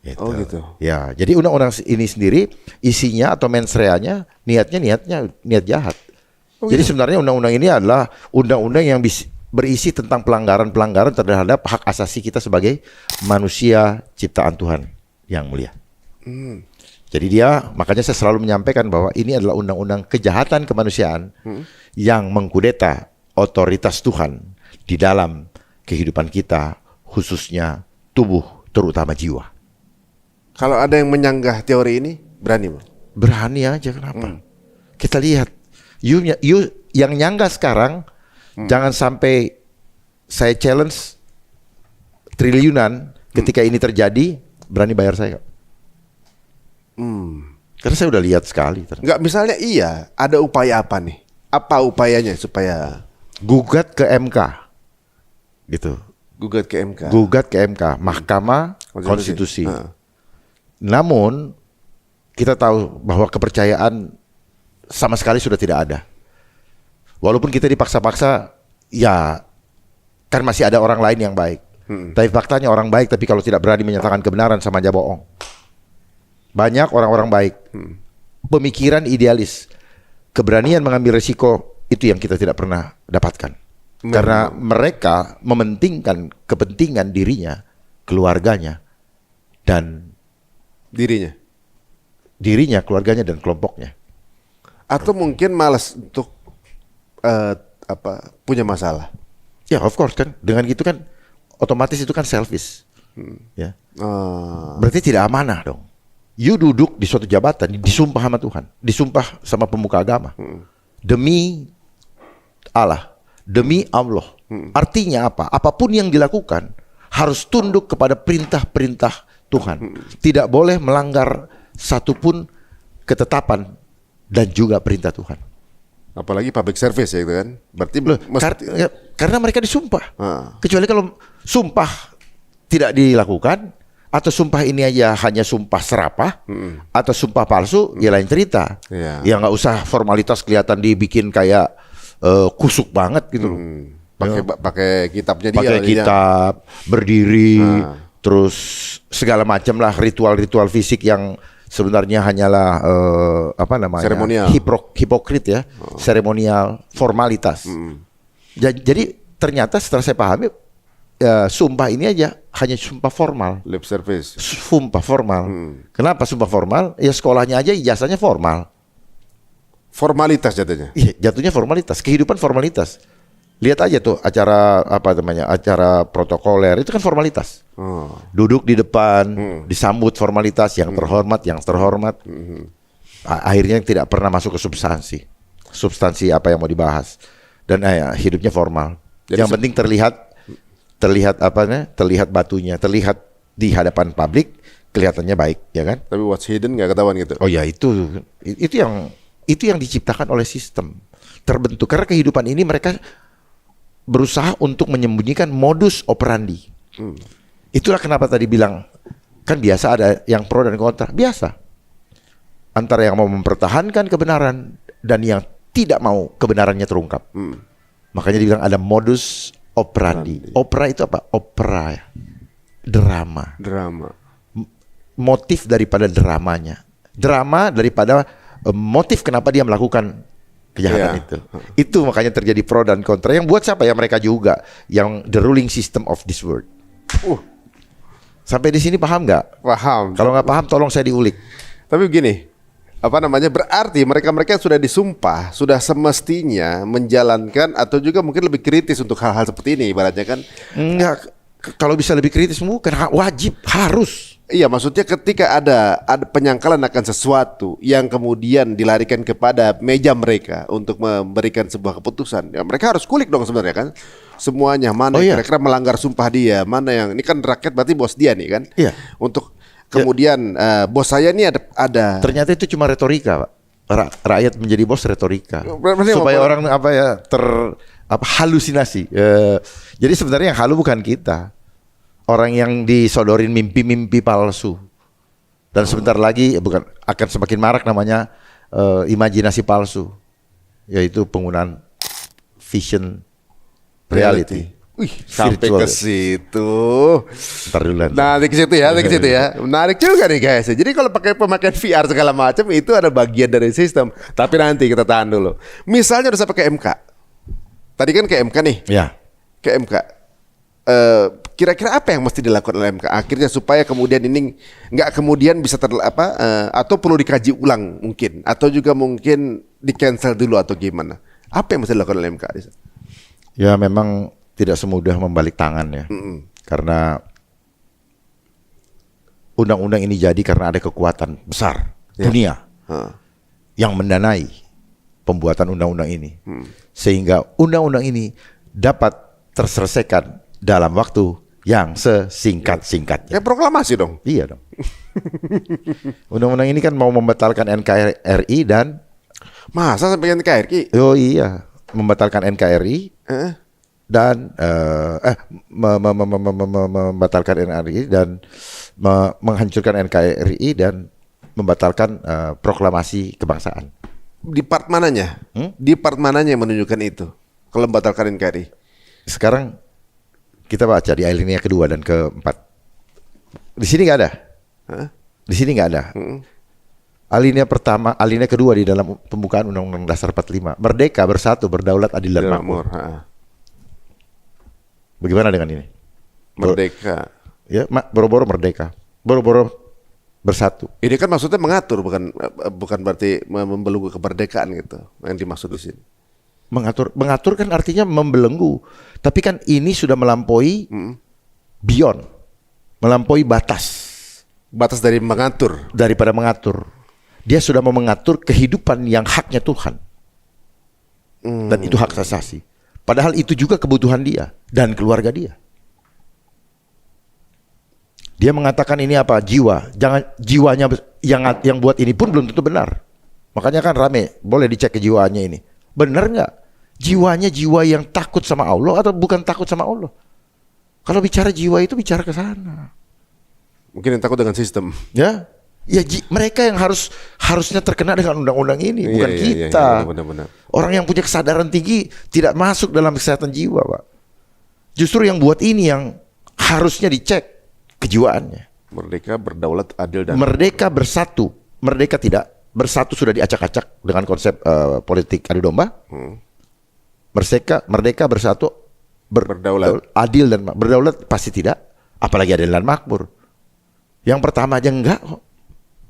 Gitu. Oh gitu. Ya, jadi undang-undang ini sendiri isinya atau mensreanya niat jahat. Jadi sebenarnya undang-undang ini adalah undang-undang yang berisi tentang pelanggaran-pelanggaran terhadap hak asasi kita sebagai manusia ciptaan Tuhan yang mulia. Jadi makanya saya selalu menyampaikan bahwa ini adalah undang-undang kejahatan kemanusiaan yang mengkudeta otoritas Tuhan di dalam kehidupan kita, khususnya tubuh, terutama jiwa. Kalau ada yang menyanggah teori ini, berani Bang? Berani aja, kenapa? Kita lihat, you yang nyanggah sekarang, jangan sampai saya challenge triliunan ketika ini terjadi, berani bayar saya. Karena saya udah lihat sekali. Nggak, misalnya ada upaya apa nih? Apa upayanya supaya Gugat ke MK, gitu. gugat ke MK? Gugat ke MK, Mahkamah Konstitusi. Namun kita tahu bahwa kepercayaan sama sekali sudah tidak ada. Walaupun kita dipaksa-paksa, ya kan masih ada orang lain yang baik. Tapi faktanya orang baik, tapi kalau tidak berani menyatakan kebenaran sama aja bohong. Banyak orang-orang baik, pemikiran idealis, keberanian mengambil risiko, itu yang kita tidak pernah dapatkan. Karena mereka mementingkan kepentingan dirinya, keluarganya, dan Dirinya? keluarganya dan kelompoknya. Atau mungkin malas untuk punya masalah? Ya, of course kan, dengan gitu kan otomatis itu kan selfish. Ya. Berarti tidak amanah dong. You duduk di suatu jabatan, disumpah sama Tuhan, disumpah sama pemuka agama, demi Allah, demi Allah. Artinya apa? Apapun yang dilakukan harus tunduk kepada perintah-perintah Tuhan. Tidak boleh melanggar satupun ketetapan dan juga perintah Tuhan. Apalagi public service ya gitu kan? Berarti Karena mereka disumpah. Kecuali kalau sumpah tidak dilakukan, atau sumpah ini aja hanya sumpah serapah, atau sumpah palsu, ya lain cerita. Ya nggak usah formalitas kelihatan dibikin kayak kusuk banget gitu loh. Pakai kitabnya dia. Pakai kitab, berdiri, terus segala macam lah ritual-ritual fisik yang sebenarnya hanyalah seremonial, hipokrit ya, seremonial, formalitas. Jadi ternyata setelah saya pahami, sumpah ini aja hanya sumpah formal. Lip service. Sumpah formal. Kenapa sumpah formal? Ya sekolahnya aja ijazahnya formal. Formalitas jatuhnya. Iya, jatuhnya formalitas, kehidupan formalitas. Lihat aja tuh acara acara protokoler itu kan formalitas. Duduk di depan, disambut formalitas, yang terhormat. Akhirnya tidak pernah masuk ke substansi apa yang mau dibahas, dan hidupnya formal. Jadi yang penting terlihat batunya, terlihat di hadapan publik, kelihatannya baik, ya kan? Tapi what's hidden nggak ketahuan gitu. Oh ya, itu yang diciptakan oleh sistem terbentuk karena kehidupan ini mereka berusaha untuk menyembunyikan modus operandi. Itulah kenapa tadi bilang kan biasa ada yang pro dan kontra, biasa antara yang mau mempertahankan kebenaran dan yang tidak mau kebenarannya terungkap. Makanya dibilang ada modus operandi. Opera itu apa? Opera, drama. Motif daripada dramanya. Drama daripada motif kenapa dia melakukan kejahatan itu. Itu makanya terjadi pro dan kontra. Yang buat siapa? Ya mereka juga. Yang the ruling system of this world. Sampai di sini paham nggak? Paham. Kalau nggak paham tolong saya diulik. Tapi begini, berarti mereka sudah disumpah, sudah semestinya menjalankan atau juga mungkin lebih kritis untuk hal-hal seperti ini ibaratnya kan? Enggak, kalau bisa lebih kritis bukan wajib, harus. Iya, maksudnya ketika ada penyangkalan akan sesuatu yang kemudian dilarikan kepada meja mereka untuk memberikan sebuah keputusan, ya mereka harus kulik dong sebenarnya kan. Semuanya mana yang kira-kira melanggar sumpah dia, mana yang ini kan rakyat berarti bos dia nih kan. Iya. Untuk kemudian bos saya nih ada. Ternyata itu cuma retorika, Pak. Rakyat menjadi bos retorika. Berarti Supaya orang halusinasi. Jadi sebenarnya yang halu bukan kita. Orang yang disodorin mimpi-mimpi palsu. Dan sebentar lagi akan semakin marak namanya imajinasi palsu. Yaitu penggunaan vision reality. Wih, sampai Virtual. ke situ. Ntar dulu. Nah, ke situ ya, ke situ ya. Menarik juga nih guys. Jadi kalau pakai pemakaian VR segala macam itu ada bagian dari sistem. Tapi nanti kita tahan dulu. Misalnya udah sampai ke MK. Tadi kan ke MK nih. Ya. Ke MK. Kira-kira apa yang mesti dilakukan oleh MK akhirnya supaya kemudian ini nggak kemudian bisa atau perlu dikaji ulang mungkin atau juga mungkin di cancel dulu atau gimana? Apa yang mesti dilakukan oleh MK? Ya memang tidak semudah membalik tangan ya. Karena undang-undang ini jadi karena ada kekuatan besar dunia yang mendanai pembuatan undang-undang ini. Sehingga undang-undang ini dapat terselesaikan dalam waktu yang sesingkat-singkatnya. Ya proklamasi dong. Iya dong. Undang-undang ini kan mau membatalkan NKRI dan Masa sampai NKRI? oh iya, membatalkan NKRI dan membatalkan NKRI dan menghancurkan NKRI dan membatalkan proklamasi kebangsaan. Di part mananya? Di part mananya yang menunjukkan itu? Kalau membatalkan NKRI? Sekarang kita baca di alinea kedua dan keempat. Di sini nggak ada. Di sini nggak ada. Alinea pertama, alinea kedua di dalam pembukaan Undang-Undang Dasar 45. Merdeka, bersatu, berdaulat, adil dan makmur. Bagaimana dengan ini? Merdeka. Ya, boro-boro merdeka. Boro-boro bersatu. Ini kan maksudnya mengatur, bukan berarti membelenggu kemerdekaan gitu yang dimaksud di sini. Mengatur kan artinya membelenggu. Tapi kan ini sudah melampaui beyond, melampaui batas. Batas dari mengatur. Daripada mengatur. Dia sudah mau mengatur kehidupan yang haknya Tuhan. Dan itu hak asasi. Padahal itu juga kebutuhan dia dan keluarga dia. Dia mengatakan ini apa? Jiwa. Jangan jiwanya yang buat ini pun belum tentu benar. Makanya kan rame, boleh dicek kejiwaannya ini. Benar nggak? Jiwanya jiwa yang takut sama Allah atau bukan takut sama Allah? Kalau bicara jiwa itu bicara ke sana. Mungkin yang takut dengan sistem. Ya, mereka yang harusnya terkena dengan undang-undang ini, bukan kita. Iya, benar-benar. Orang yang punya kesadaran tinggi tidak masuk dalam kesehatan jiwa, Pak. Justru yang buat ini yang harusnya dicek kejiwaannya. Merdeka, berdaulat, adil dan merdeka bersatu. Merdeka tidak bersatu sudah diacak-acak dengan konsep politik adu domba. Merdeka bersatu, berdaulat, adil dan berdaulat pasti tidak. Apalagi adil dan makmur. Yang pertama aja enggak kok.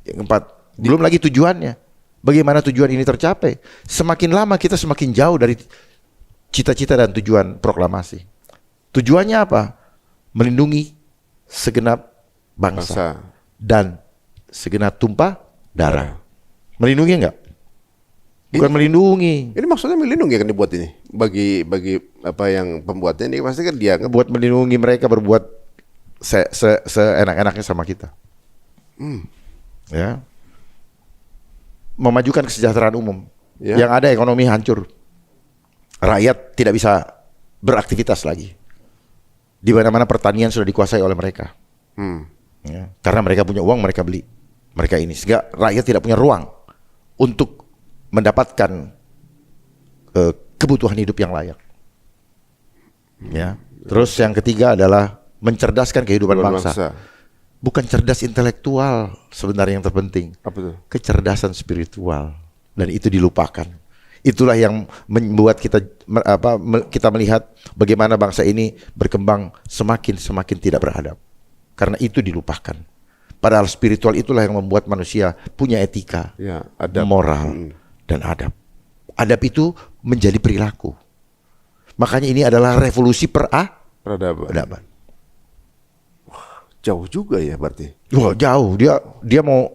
Yang keempat, belum lagi tujuannya. Bagaimana tujuan ini tercapai? Semakin lama kita semakin jauh dari cita-cita dan tujuan proklamasi. Tujuannya apa? Melindungi segenap bangsa. Dan segenap tumpah darah. Melindungi enggak? Bukan melindungi. Ini maksudnya melindungi kan dibuat ini. Bagi apa yang pembuatnya ini pasti kan dia buat melindungi mereka berbuat seenak-enaknya sama kita. Ya. Memajukan kesejahteraan umum. Yang ada ekonomi hancur. Rakyat tidak bisa beraktivitas lagi. Di mana-mana pertanian sudah dikuasai oleh mereka. Ya. Karena mereka punya uang, mereka beli. Mereka ini. Sehingga rakyat tidak punya ruang untuk mendapatkan kebutuhan hidup yang layak. Ya. Terus yang ketiga adalah mencerdaskan kehidupan bangsa. Bukan cerdas intelektual sebenarnya yang terpenting. Apa itu? Kecerdasan spiritual. Dan itu dilupakan. Itulah yang membuat kita melihat bagaimana bangsa ini berkembang semakin tidak beradab. Karena itu dilupakan. Padahal spiritual itulah yang membuat manusia punya etika, adab, moral, dan adab. Adab itu menjadi perilaku. Makanya ini adalah revolusi peradaban. Jauh juga ya berarti. Wah, jauh. Dia mau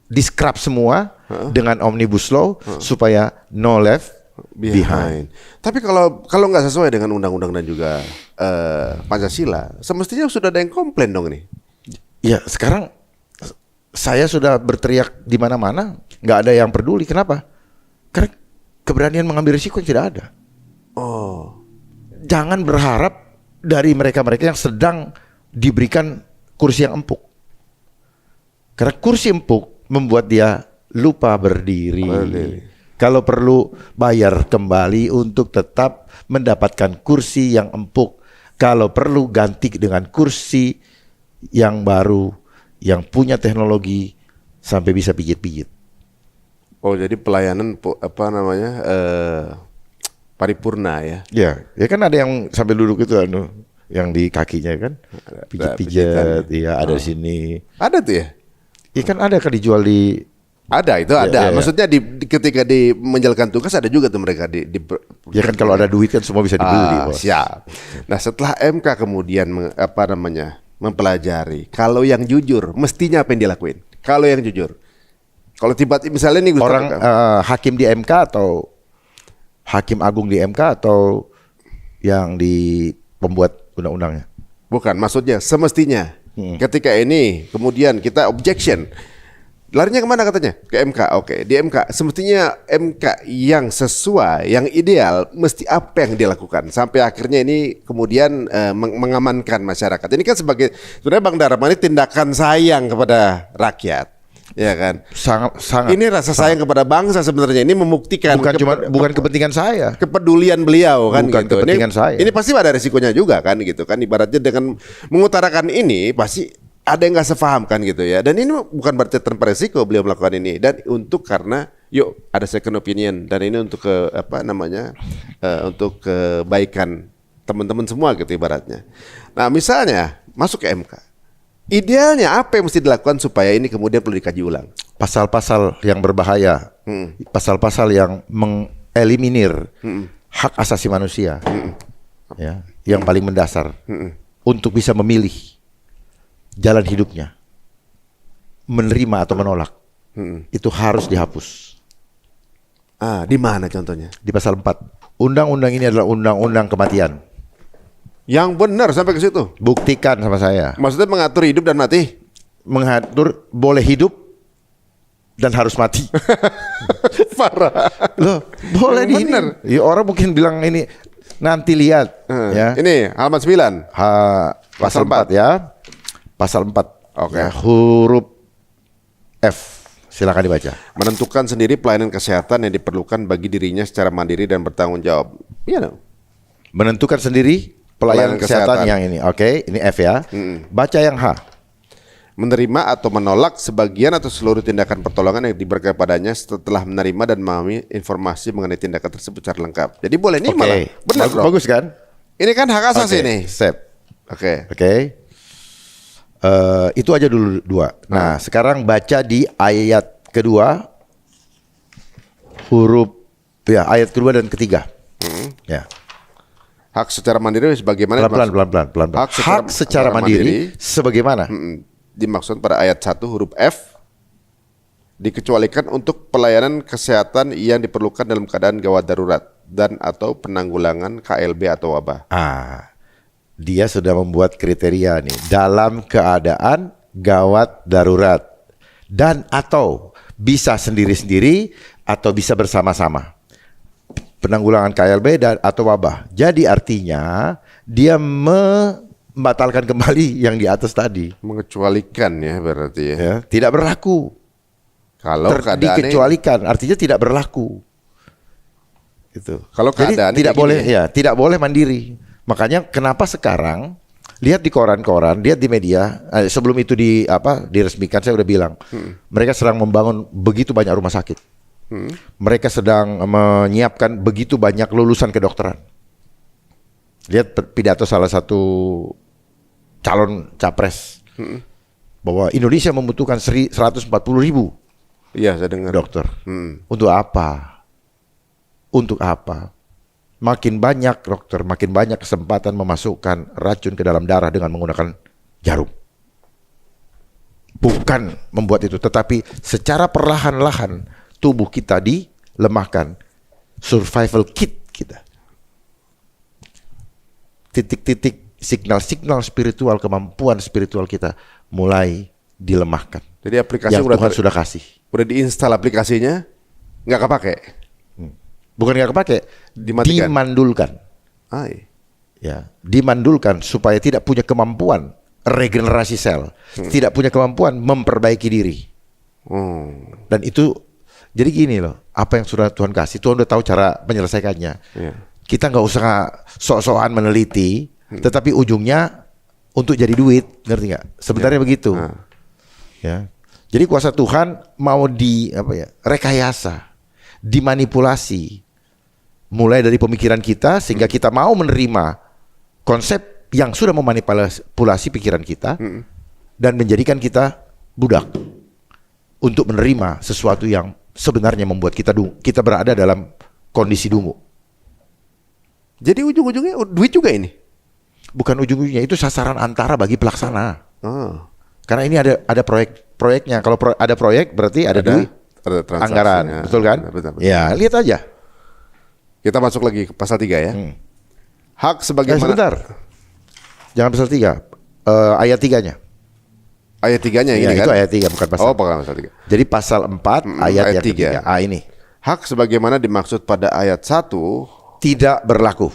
di-scrap semua dengan Omnibus Law supaya no left behind. Tapi kalau nggak sesuai dengan undang-undang dan juga Pancasila, semestinya sudah ada yang komplain dong nih. Ya, sekarang saya sudah berteriak di mana-mana, nggak ada yang peduli. Kenapa? Karena keberanian mengambil risiko yang tidak ada. Oh, Jangan berharap dari mereka-mereka yang sedang diberikan kursi yang empuk. Karena kursi empuk membuat dia lupa berdiri. Kalau perlu bayar kembali untuk tetap mendapatkan kursi yang empuk. Kalau perlu ganti dengan kursi yang baru, yang punya teknologi sampai bisa pijit-pijit. oh jadi pelayanan paripurna ya. Ya kan ada yang sambil duduk itu yang di kakinya kan, pijit-pijit, iya ada di sini. Ada tuh ya? Iya kan ada kan dijual di. Ada itu ada. Maksudnya ketika menjalankan tugas ada juga tuh mereka Ya kan kalau ada duit kan semua bisa dibeli, Bos. Siap. Nah setelah MK kemudian mempelajari, kalau yang jujur mestinya apa yang dilakuin? Kalau yang jujur, kalau tiba-tiba misalnya nih Orang hakim di MK atau hakim agung di MK atau yang di pembuat undang-undangnya? bukan, maksudnya semestinya ketika ini kemudian kita objection. Larinya kemana katanya? Ke MK. Oke, di MK. Semestinya MK yang sesuai, yang ideal, mesti apa yang dilakukan sampai akhirnya ini kemudian mengamankan masyarakat. Ini kan sebagai sebenarnya Bang Dharma ini tindakan sayang kepada rakyat, ya kan? Sangat. Ini rasa sayang kepada bangsa sebenarnya. Ini membuktikan bukan kepentingan saya. kepedulian beliau kan Bukan gitu. kepentingan saya. Ini pasti ada risikonya juga kan gitu kan. Ibaratnya dengan mengutarakan ini pasti ada yang nggak sepaham kan gitu ya. Dan ini bukan berarti tanpa resiko beliau melakukan ini. Dan untuk karena yuk ada second opinion dan ini untuk untuk kebaikan teman-teman semua gitu ibaratnya. Nah misalnya masuk ke MK, idealnya apa yang mesti dilakukan supaya ini kemudian perlu dikaji ulang? Pasal-pasal yang berbahaya, pasal-pasal yang mengeliminir hak asasi manusia, ya, yang paling mendasar untuk bisa memilih jalan hidupnya, menerima atau menolak, itu harus dihapus. Di mana contohnya? Di pasal 4. Undang-undang ini adalah undang-undang kematian. Yang benar sampai ke situ. Buktikan sama saya. Maksudnya mengatur hidup dan mati. Mengatur boleh hidup dan harus mati. Parah. Loh, boleh Yang di benar. Ya, orang mungkin bilang ini nanti lihat ya. Ini halaman 9. Pasal 4 ya. Pasal 4. Oke. Ya, huruf F. Silakan dibaca. Menentukan sendiri pelayanan kesehatan yang diperlukan bagi dirinya secara mandiri dan bertanggung jawab. Iya dong. Menentukan sendiri pelayanan kesehatan. kesehatan yang ini. Oke, ini F ya. Baca yang H. Menerima atau menolak sebagian atau seluruh tindakan pertolongan yang diberikan padanya setelah menerima dan memahami informasi mengenai tindakan tersebut secara lengkap. Jadi boleh ini malah. Benar bro. Bagus kan? Ini kan hak asasi Oke, nih. Sip. Oke. Oke. Itu aja dulu 2. Nah, sekarang baca di ayat kedua huruf ya ayat kedua dan ketiga. Ya. Hak secara mandiri sebagaimana Pelan-pelan. Hak secara mandiri sebagaimana dimaksud pada ayat 1 huruf F dikecualikan untuk pelayanan kesehatan yang diperlukan dalam keadaan gawat darurat dan atau penanggulangan KLB atau wabah. Dia sudah membuat kriteria nih dalam keadaan gawat darurat dan atau bisa sendiri-sendiri atau bisa bersama-sama. Penanggulangan KLB dan atau wabah. Jadi artinya dia membatalkan kembali yang di atas tadi. Mengecualikan ya berarti ya. Ya, tidak berlaku. Kalau keadaannya Dikecualikan artinya tidak berlaku. Itu. Kalau Jadi keadaannya tidak kayak boleh gini ya, tidak boleh mandiri. Makanya kenapa sekarang lihat di koran-koran, lihat di media, sebelum itu diresmikan saya udah bilang, mereka sedang membangun begitu banyak rumah sakit. Mereka sedang menyiapkan begitu banyak lulusan kedokteran. Lihat pidato salah satu calon capres bahwa Indonesia membutuhkan 140.000 Iya, saya dengar. dokter. Untuk apa? Untuk apa? makin banyak dokter, makin banyak kesempatan memasukkan racun ke dalam darah dengan menggunakan jarum. Bukan membuat itu, tetapi secara perlahan-lahan tubuh kita dilemahkan. Survival kit kita. Titik-titik signal-signal spiritual, kemampuan spiritual kita mulai dilemahkan. Jadi aplikasi Yang Tuhan sudah kasih. udah diinstal aplikasinya, nggak kepake. Bukan nggak kepake, Dimatikan. dimandulkan. Ai. Ya, dimandulkan supaya tidak punya kemampuan regenerasi sel, tidak punya kemampuan memperbaiki diri. Dan itu jadi gini loh, apa yang sudah Tuhan kasih, Tuhan udah tahu cara menyelesaikannya. Iya. Kita nggak usah sok-sokan meneliti, tetapi ujungnya untuk jadi duit, ngerti nggak? Sebenarnya begitu. Ya, jadi kuasa Tuhan mau rekayasa, dimanipulasi, mulai dari pemikiran kita sehingga kita mau menerima konsep yang sudah memanipulasi pikiran kita dan menjadikan kita budak untuk menerima sesuatu yang sebenarnya membuat kita berada dalam kondisi dungu. Jadi ujung-ujungnya duit juga ini. Bukan ujung-ujungnya, itu sasaran antara bagi pelaksana. Oh. Karena ini ada proyeknya. Kalau ada proyek berarti ada duit, ada transaksinya. anggaran, betul kan? Betul. Ya, lihat aja. Kita masuk lagi ke pasal 3 ya. Hak sebagaimana Sebentar. Jangan pasal 3. Ayat 3-nya. ayat 3-nya ini Ya, kan. itu ayat 3 bukan pasal. Oh, bukan pasal 3. Jadi pasal 4 ayat ayat yang 3. ketiga. Ini Hak sebagaimana dimaksud pada ayat 1 tidak berlaku.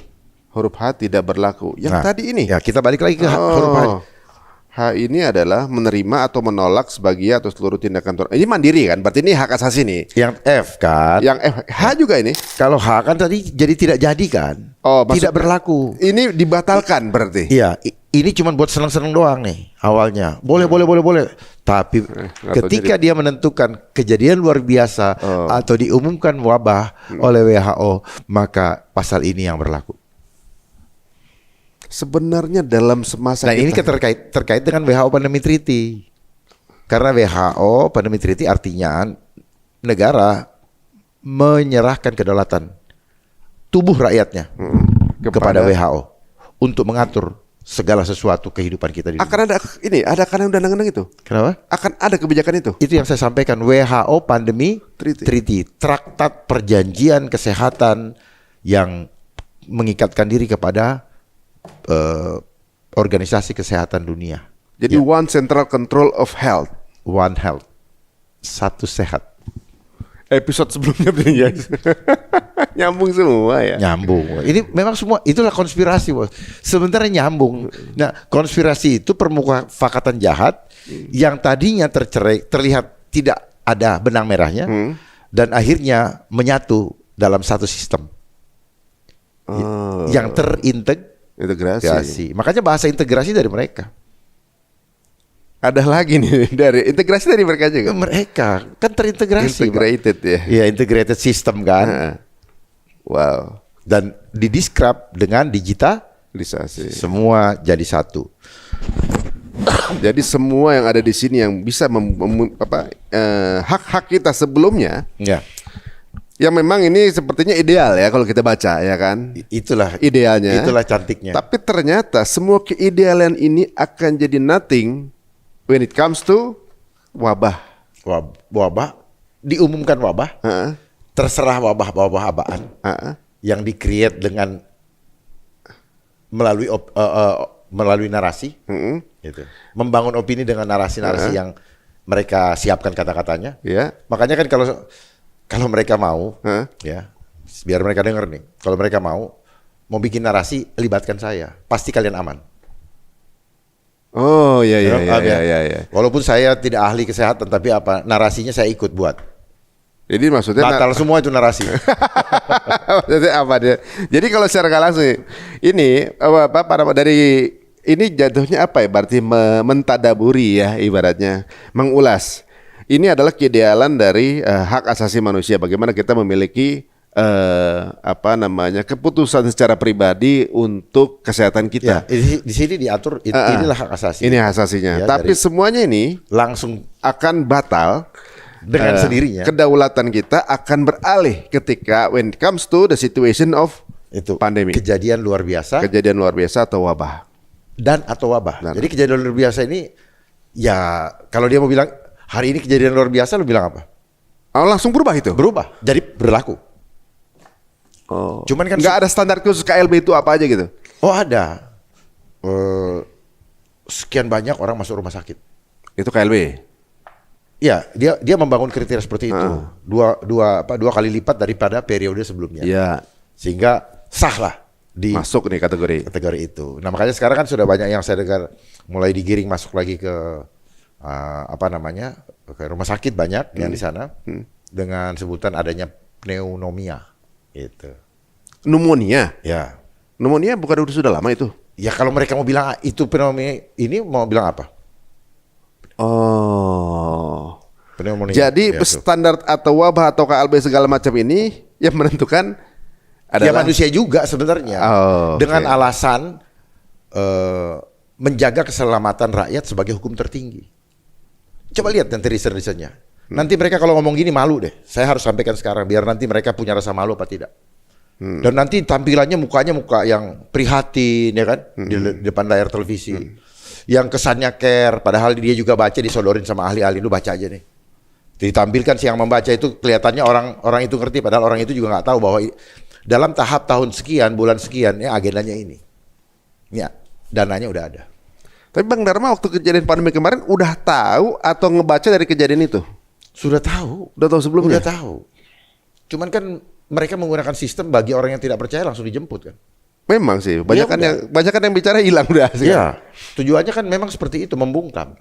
huruf H tidak berlaku. Yang Nah, tadi ini. Ya, kita balik lagi ke huruf H. H ini adalah menerima atau menolak sebagian atau seluruh tindakan Tuhan. Ini mandiri kan? Berarti ini hak asasi nih. Yang F kan. Yang F, H juga ini. Kalau H kan tadi jadi tidak jadi kan. Oh, maksud- tidak berlaku. Ini dibatalkan berarti. Iya, ini cuma buat seneng-seneng doang nih awalnya. Boleh. Tapi ketika dia menentukan kejadian luar biasa atau diumumkan wabah oleh WHO, maka pasal ini yang berlaku. Sebenarnya dalam semasa Nah, ini kita terkait dengan WHO Pandemi Treaty. Karena WHO Pandemi Treaty artinya negara menyerahkan kedaulatan tubuh rakyatnya kepada WHO untuk mengatur segala sesuatu kehidupan kita di dunia. akan ada kan undang-undang itu. Kenapa? Akan ada kebijakan itu. Itu yang saya sampaikan, WHO Pandemi Treaty, traktat perjanjian kesehatan yang mengikatkan diri kepada organisasi kesehatan dunia. Jadi One Central Control of Health. One Health, satu sehat. Episode sebelumnya guys. Nyambung semua ya. Nyambung. Ini memang semua itulah konspirasi, bos. Sebenarnya nyambung. Nah, konspirasi itu permufakatan jahat yang tadinya terlihat tidak ada benang merahnya dan akhirnya menyatu dalam satu sistem yang terintegrasi. Makanya bahasa integrasi dari mereka. Ada lagi nih dari integrasi dari mereka juga. Mereka kan terintegrasi, Integrated Pak. ya. Iya, integrated system kan. Wow. Dan didescribe dengan Digitalisasi. semua jadi satu. Jadi semua yang ada di sini yang bisa hak-hak kita sebelumnya, Ya. yang memang ini sepertinya ideal ya kalau kita baca ya kan. Itulah Idealnya. Itulah cantiknya. Tapi ternyata semua keidealan ini akan jadi nothing when it comes to wabah. Wabah diumumkan wabah, Heeh. terserah wabah apaan Heeh. yang di-create dengan melalui narasi, gitu. Membangun opini dengan narasi-narasi yang mereka siapkan kata-katanya. Ya. Makanya kan kalau mereka mau, Heeh. ya, biar mereka dengar nih. Kalau mereka mau bikin narasi, libatkan saya, pasti kalian aman. Oh iya. Walaupun saya tidak ahli kesehatan, tapi narasinya saya ikut buat. Jadi maksudnya Batal semua itu narasi. maksudnya apa dia? Jadi kalau secara nggak langsung ini dari ini jatuhnya apa ya? Berarti mentadaburi ya ibaratnya, mengulas. Ini adalah keidealan dari hak asasi manusia. Bagaimana kita memiliki keputusan secara pribadi untuk kesehatan kita. Ya, di sini diatur inilah hak asasi. Ini hak asasinya. Ya, Tapi semuanya ini langsung akan batal dengan sendirinya. Kedaulatan kita akan beralih ketika when it comes to the situation of Itu Pandemi. kejadian luar biasa Kejadian luar biasa atau wabah? atau wabah. Dan. Jadi kejadian luar biasa ini ya kalau dia mau bilang hari ini kejadian luar biasa, lu bilang apa? Oh, langsung berubah itu? Berubah. Jadi berlaku. Oh. Cuman kan nggak ada standar khusus KLB itu apa aja gitu? Oh ada. Sekian banyak orang masuk rumah sakit. Itu KLB? Ya, dia membangun kriteria seperti itu. Dua kali lipat daripada periode sebelumnya. Iya. Sehingga sah lah di Masuk nih kategori. kategori itu. Nah makanya sekarang kan sudah banyak yang saya dengar mulai digiring masuk lagi ke ke rumah sakit banyak yang di sana dengan sebutan adanya pneumonia gitu. Pneumonia? Ya, Pneumonia bukan udah sudah lama itu? ya kalau mereka mau bilang itu pneumonia ini mau bilang apa? Oh. Pneumonia. Jadi Ya, tuh. standar atau wabah atau KLB segala macam ini yang menentukan Ya adalah manusia juga sebenarnya Oh, dengan oke. alasan menjaga keselamatan rakyat sebagai hukum tertinggi. Coba lihat nanti riset-risetnya. Nanti mereka kalau ngomong gini malu deh. Saya harus sampaikan sekarang biar nanti mereka punya rasa malu apa tidak. Dan nanti tampilannya mukanya muka yang prihatin ya kan di depan layar televisi. Yang kesannya care padahal dia juga baca disodorin sama ahli-ahli, lu baca aja nih. Ditampilkan si yang membaca itu kelihatannya orang itu ngerti padahal orang itu juga nggak tahu bahwa dalam tahap tahun sekian, bulan sekian ya agendanya ini. Ya, dananya udah ada. Tapi Bang Dharma waktu kejadian pandemi kemarin udah tahu atau ngebaca dari kejadian itu? Sudah tahu. Udah tahu sebelumnya? Udah tahu. Cuman kan mereka menggunakan sistem bagi orang yang tidak percaya langsung dijemput kan. Memang sih, banyak kan udah. yang bicara hilang udah. Iya. Tujuannya kan memang seperti itu, membungkam.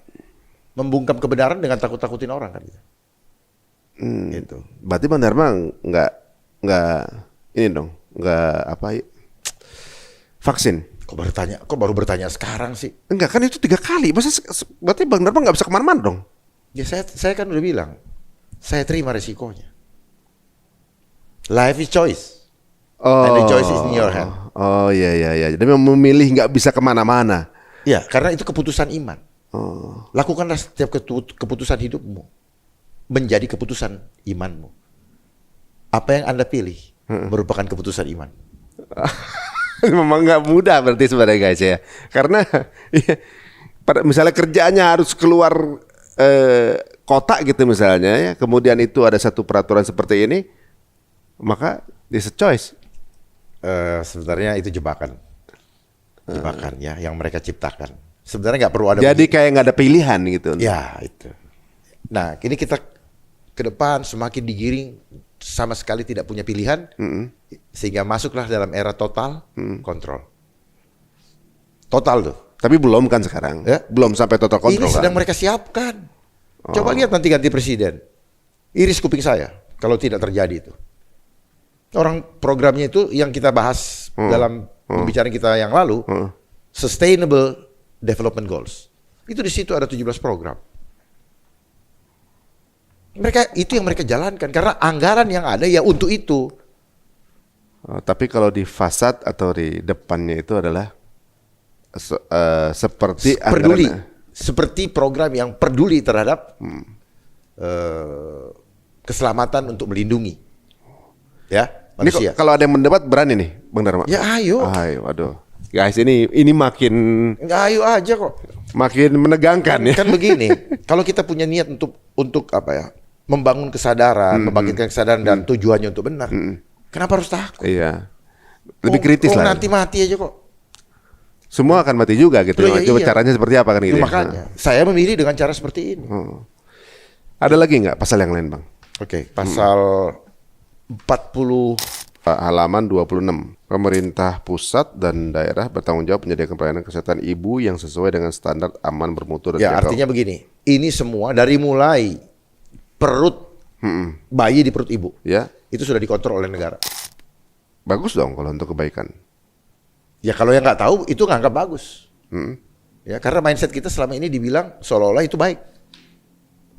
Membungkam kebenaran dengan takut-takutin orang kan gitu. Gitu. Berarti Bang Dharma nggak ini dong, nggak apa? Vaksin? Kok baru bertanya sekarang sih? Enggak kan itu 3 kali. Berarti Bang Dharma nggak bisa kemana-mana dong? Ya saya kan udah bilang, saya terima resikonya. Life is choice. And the choice is in your hand. Oh iya. Jadi memilih nggak bisa kemana-mana. Ya, karena itu keputusan iman. Oh. Lakukanlah setiap keputusan hidupmu menjadi keputusan imanmu. Apa yang Anda pilih merupakan keputusan iman. Memang nggak mudah berarti sebenarnya guys ya. Karena misalnya kerjaannya harus keluar kota gitu misalnya ya. Kemudian itu ada satu peraturan seperti ini, maka it's a choice. Sebenarnya itu jebakan ya yang mereka ciptakan. Sebenarnya nggak perlu ada. Jadi kayak nggak ada pilihan gitu. Ya itu. Nah ini kita ke depan semakin digiring sama sekali tidak punya pilihan, sehingga masuklah dalam era total kontrol. Total tuh. Tapi belum kan sekarang. Ya. Belum sampai total kontrol. Ini sedang kan? mereka siapkan. Coba lihat nanti ganti presiden. Iris kuping saya kalau tidak terjadi itu. Orang programnya itu yang kita bahas dalam pembicaraan kita yang lalu, Sustainable Development Goals. Itu di situ ada 17 program. Itu yang mereka jalankan karena anggaran yang ada ya untuk itu. Tapi kalau di fasad atau di depannya itu adalah seperti Peduli, anggaran- seperti program yang peduli terhadap keselamatan untuk melindungi, ya Ini manusia. kalau ada yang mendebat berani nih, Bang Dharma. Ya ayo, Aduh. Guys, ini makin nggak ayo aja kok. menegangkan ya. Kan begini, kalau kita punya niat untuk apa ya, membangun kesadaran, membangkitkan kesadaran dan tujuannya untuk benar, kenapa harus takut? Iya. Lebih kritis lah. Nanti mati aja kok. Semua akan mati juga gitu. Loh, ya Coba iya. caranya seperti apa kan gitu. ya? Makanya saya memilih dengan cara seperti ini. Ada lagi nggak pasal yang lain, Bang? Oke, pasal 40 Halaman 26. Pemerintah pusat dan daerah bertanggung jawab menyediakan pelayanan kesehatan ibu yang sesuai dengan standar aman bermutu dan ya terjangkau. artinya begini, ini semua dari mulai perut bayi di perut ibu, Ya, itu sudah dikontrol oleh negara. bagus dong kalau untuk kebaikan. Ya kalau yang nggak tahu itu nganggap bagus. Ya karena mindset kita selama ini dibilang seolah-olah itu baik.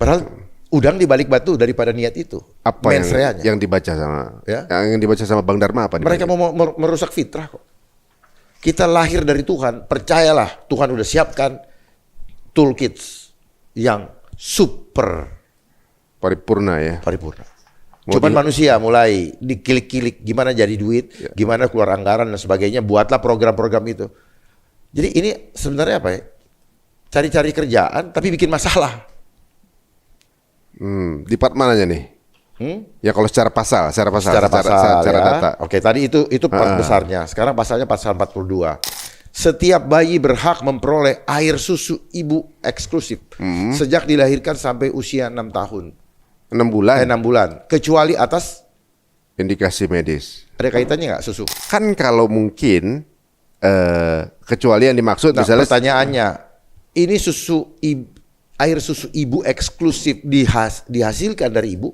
Padahal udang di balik batu daripada niat itu. Apa mensreanya. yang dibaca sama Ya. yang dibaca sama Bang Dharma apa? Mereka mau merusak fitrah kok. Kita lahir dari Tuhan, percayalah Tuhan udah siapkan toolkits yang super paripurna ya. paripurna. Cuman manusia mulai dikilik-kilik gimana jadi duit, gimana keluar anggaran dan sebagainya, buatlah program-program itu. Jadi ini sebenarnya apa ya? Cari-cari kerjaan tapi bikin masalah. Di part mananya nih? Ya kalau secara pasal, secara Secara ya. data. Oke, tadi itu part besarnya. Sekarang pasalnya pasal 42. Setiap bayi berhak memperoleh air susu ibu eksklusif sejak dilahirkan sampai usia 6 tahun. 6 bulan. 6 bulan. Kecuali atas, Indikasi medis. ada kaitannya nggak susu? Kan kalau mungkin kecuali yang dimaksud Nah, misalnya pertanyaannya, ini air susu ibu eksklusif dihasilkan dari ibu?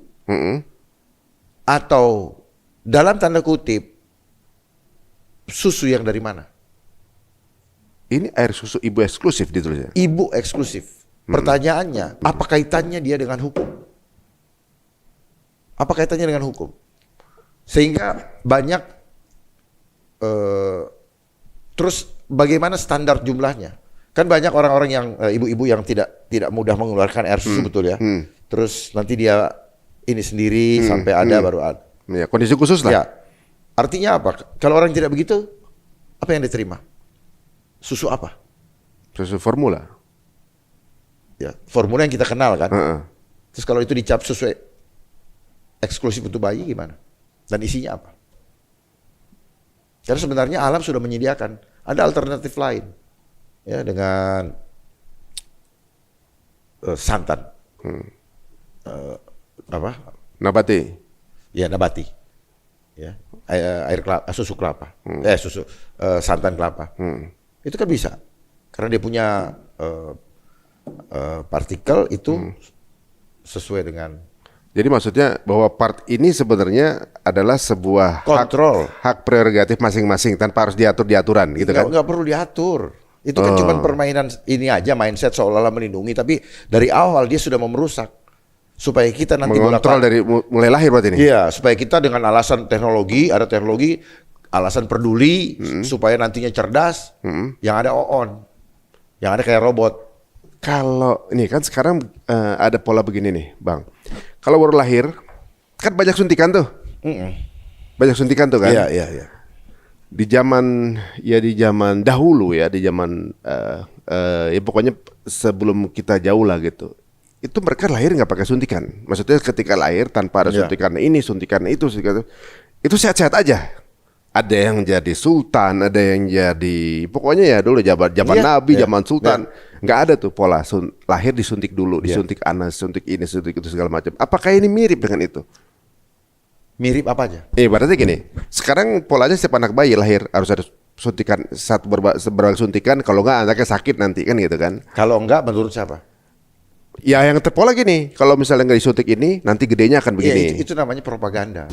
Atau dalam tanda kutip susu yang dari mana? ini air susu ibu eksklusif ditulisnya. Ibu eksklusif. Pertanyaannya, apa kaitannya dia dengan hukum? Apa kaitannya dengan hukum? Sehingga banyak terus bagaimana standar jumlahnya? Kan banyak orang-orang yang ibu-ibu yang tidak mudah mengeluarkan air susu, betul ya. Terus nanti dia ini sendiri sampai ada baru ada. Ya, kondisi khusus lah. Ya. Artinya apa? Kalau orang tidak begitu, apa yang diterima? Susu apa? Susu formula. Ya, formula yang kita kenal kan. Heeh. Terus kalau itu dicap susu eksklusif untuk bayi gimana? Dan isinya apa? Karena sebenarnya alam sudah menyediakan. Ada alternatif lain. Ya, dengan santan. Apa? Nabati. Ya, nabati. Ya, air kelapa, susu kelapa. Santan kelapa. Itu kan bisa. Karena dia punya partikel itu sesuai dengan Jadi maksudnya bahwa part ini sebenarnya adalah sebuah kontrol. hak prerogatif masing-masing tanpa harus diatur di aturan gitu kan. Nggak perlu diatur. Itu kan cuma permainan ini aja, mindset seolah-olah melindungi, tapi dari awal dia sudah merusak supaya kita nanti Mengontrol dari mulai lahir berarti ini. Iya, supaya kita dengan alasan teknologi, ada teknologi, alasan peduli supaya nantinya cerdas, yang ada yang ada kayak robot. Kalau ini kan sekarang ada pola begini nih, Bang. Kalau baru lahir kan banyak suntikan tuh. Banyak suntikan tuh kan. Iya. Di zaman dahulu ya, di zaman ya pokoknya sebelum kita jauh lah gitu. Itu mereka lahir nggak pakai suntikan. Maksudnya ketika lahir tanpa ada suntikan ini, suntikan itu, itu sehat-sehat aja. Ada yang jadi sultan, ada yang jadi pokoknya ya dulu zaman Nabi, zaman sultan, nggak ada tuh pola lahir disuntik dulu, disuntik anak, suntik ini, suntik itu segala macam. Apakah ini mirip dengan itu? Mirip apa aja? Berarti gini, sekarang polanya setiap anak bayi lahir harus ada suntikan berbagai suntikan, kalau nggak anaknya sakit nanti kan gitu kan? Kalau enggak, menurut siapa? Ya yang terpola gini, kalau misalnya nggak disuntik ini, nanti gedenya akan begini. Itu namanya propaganda.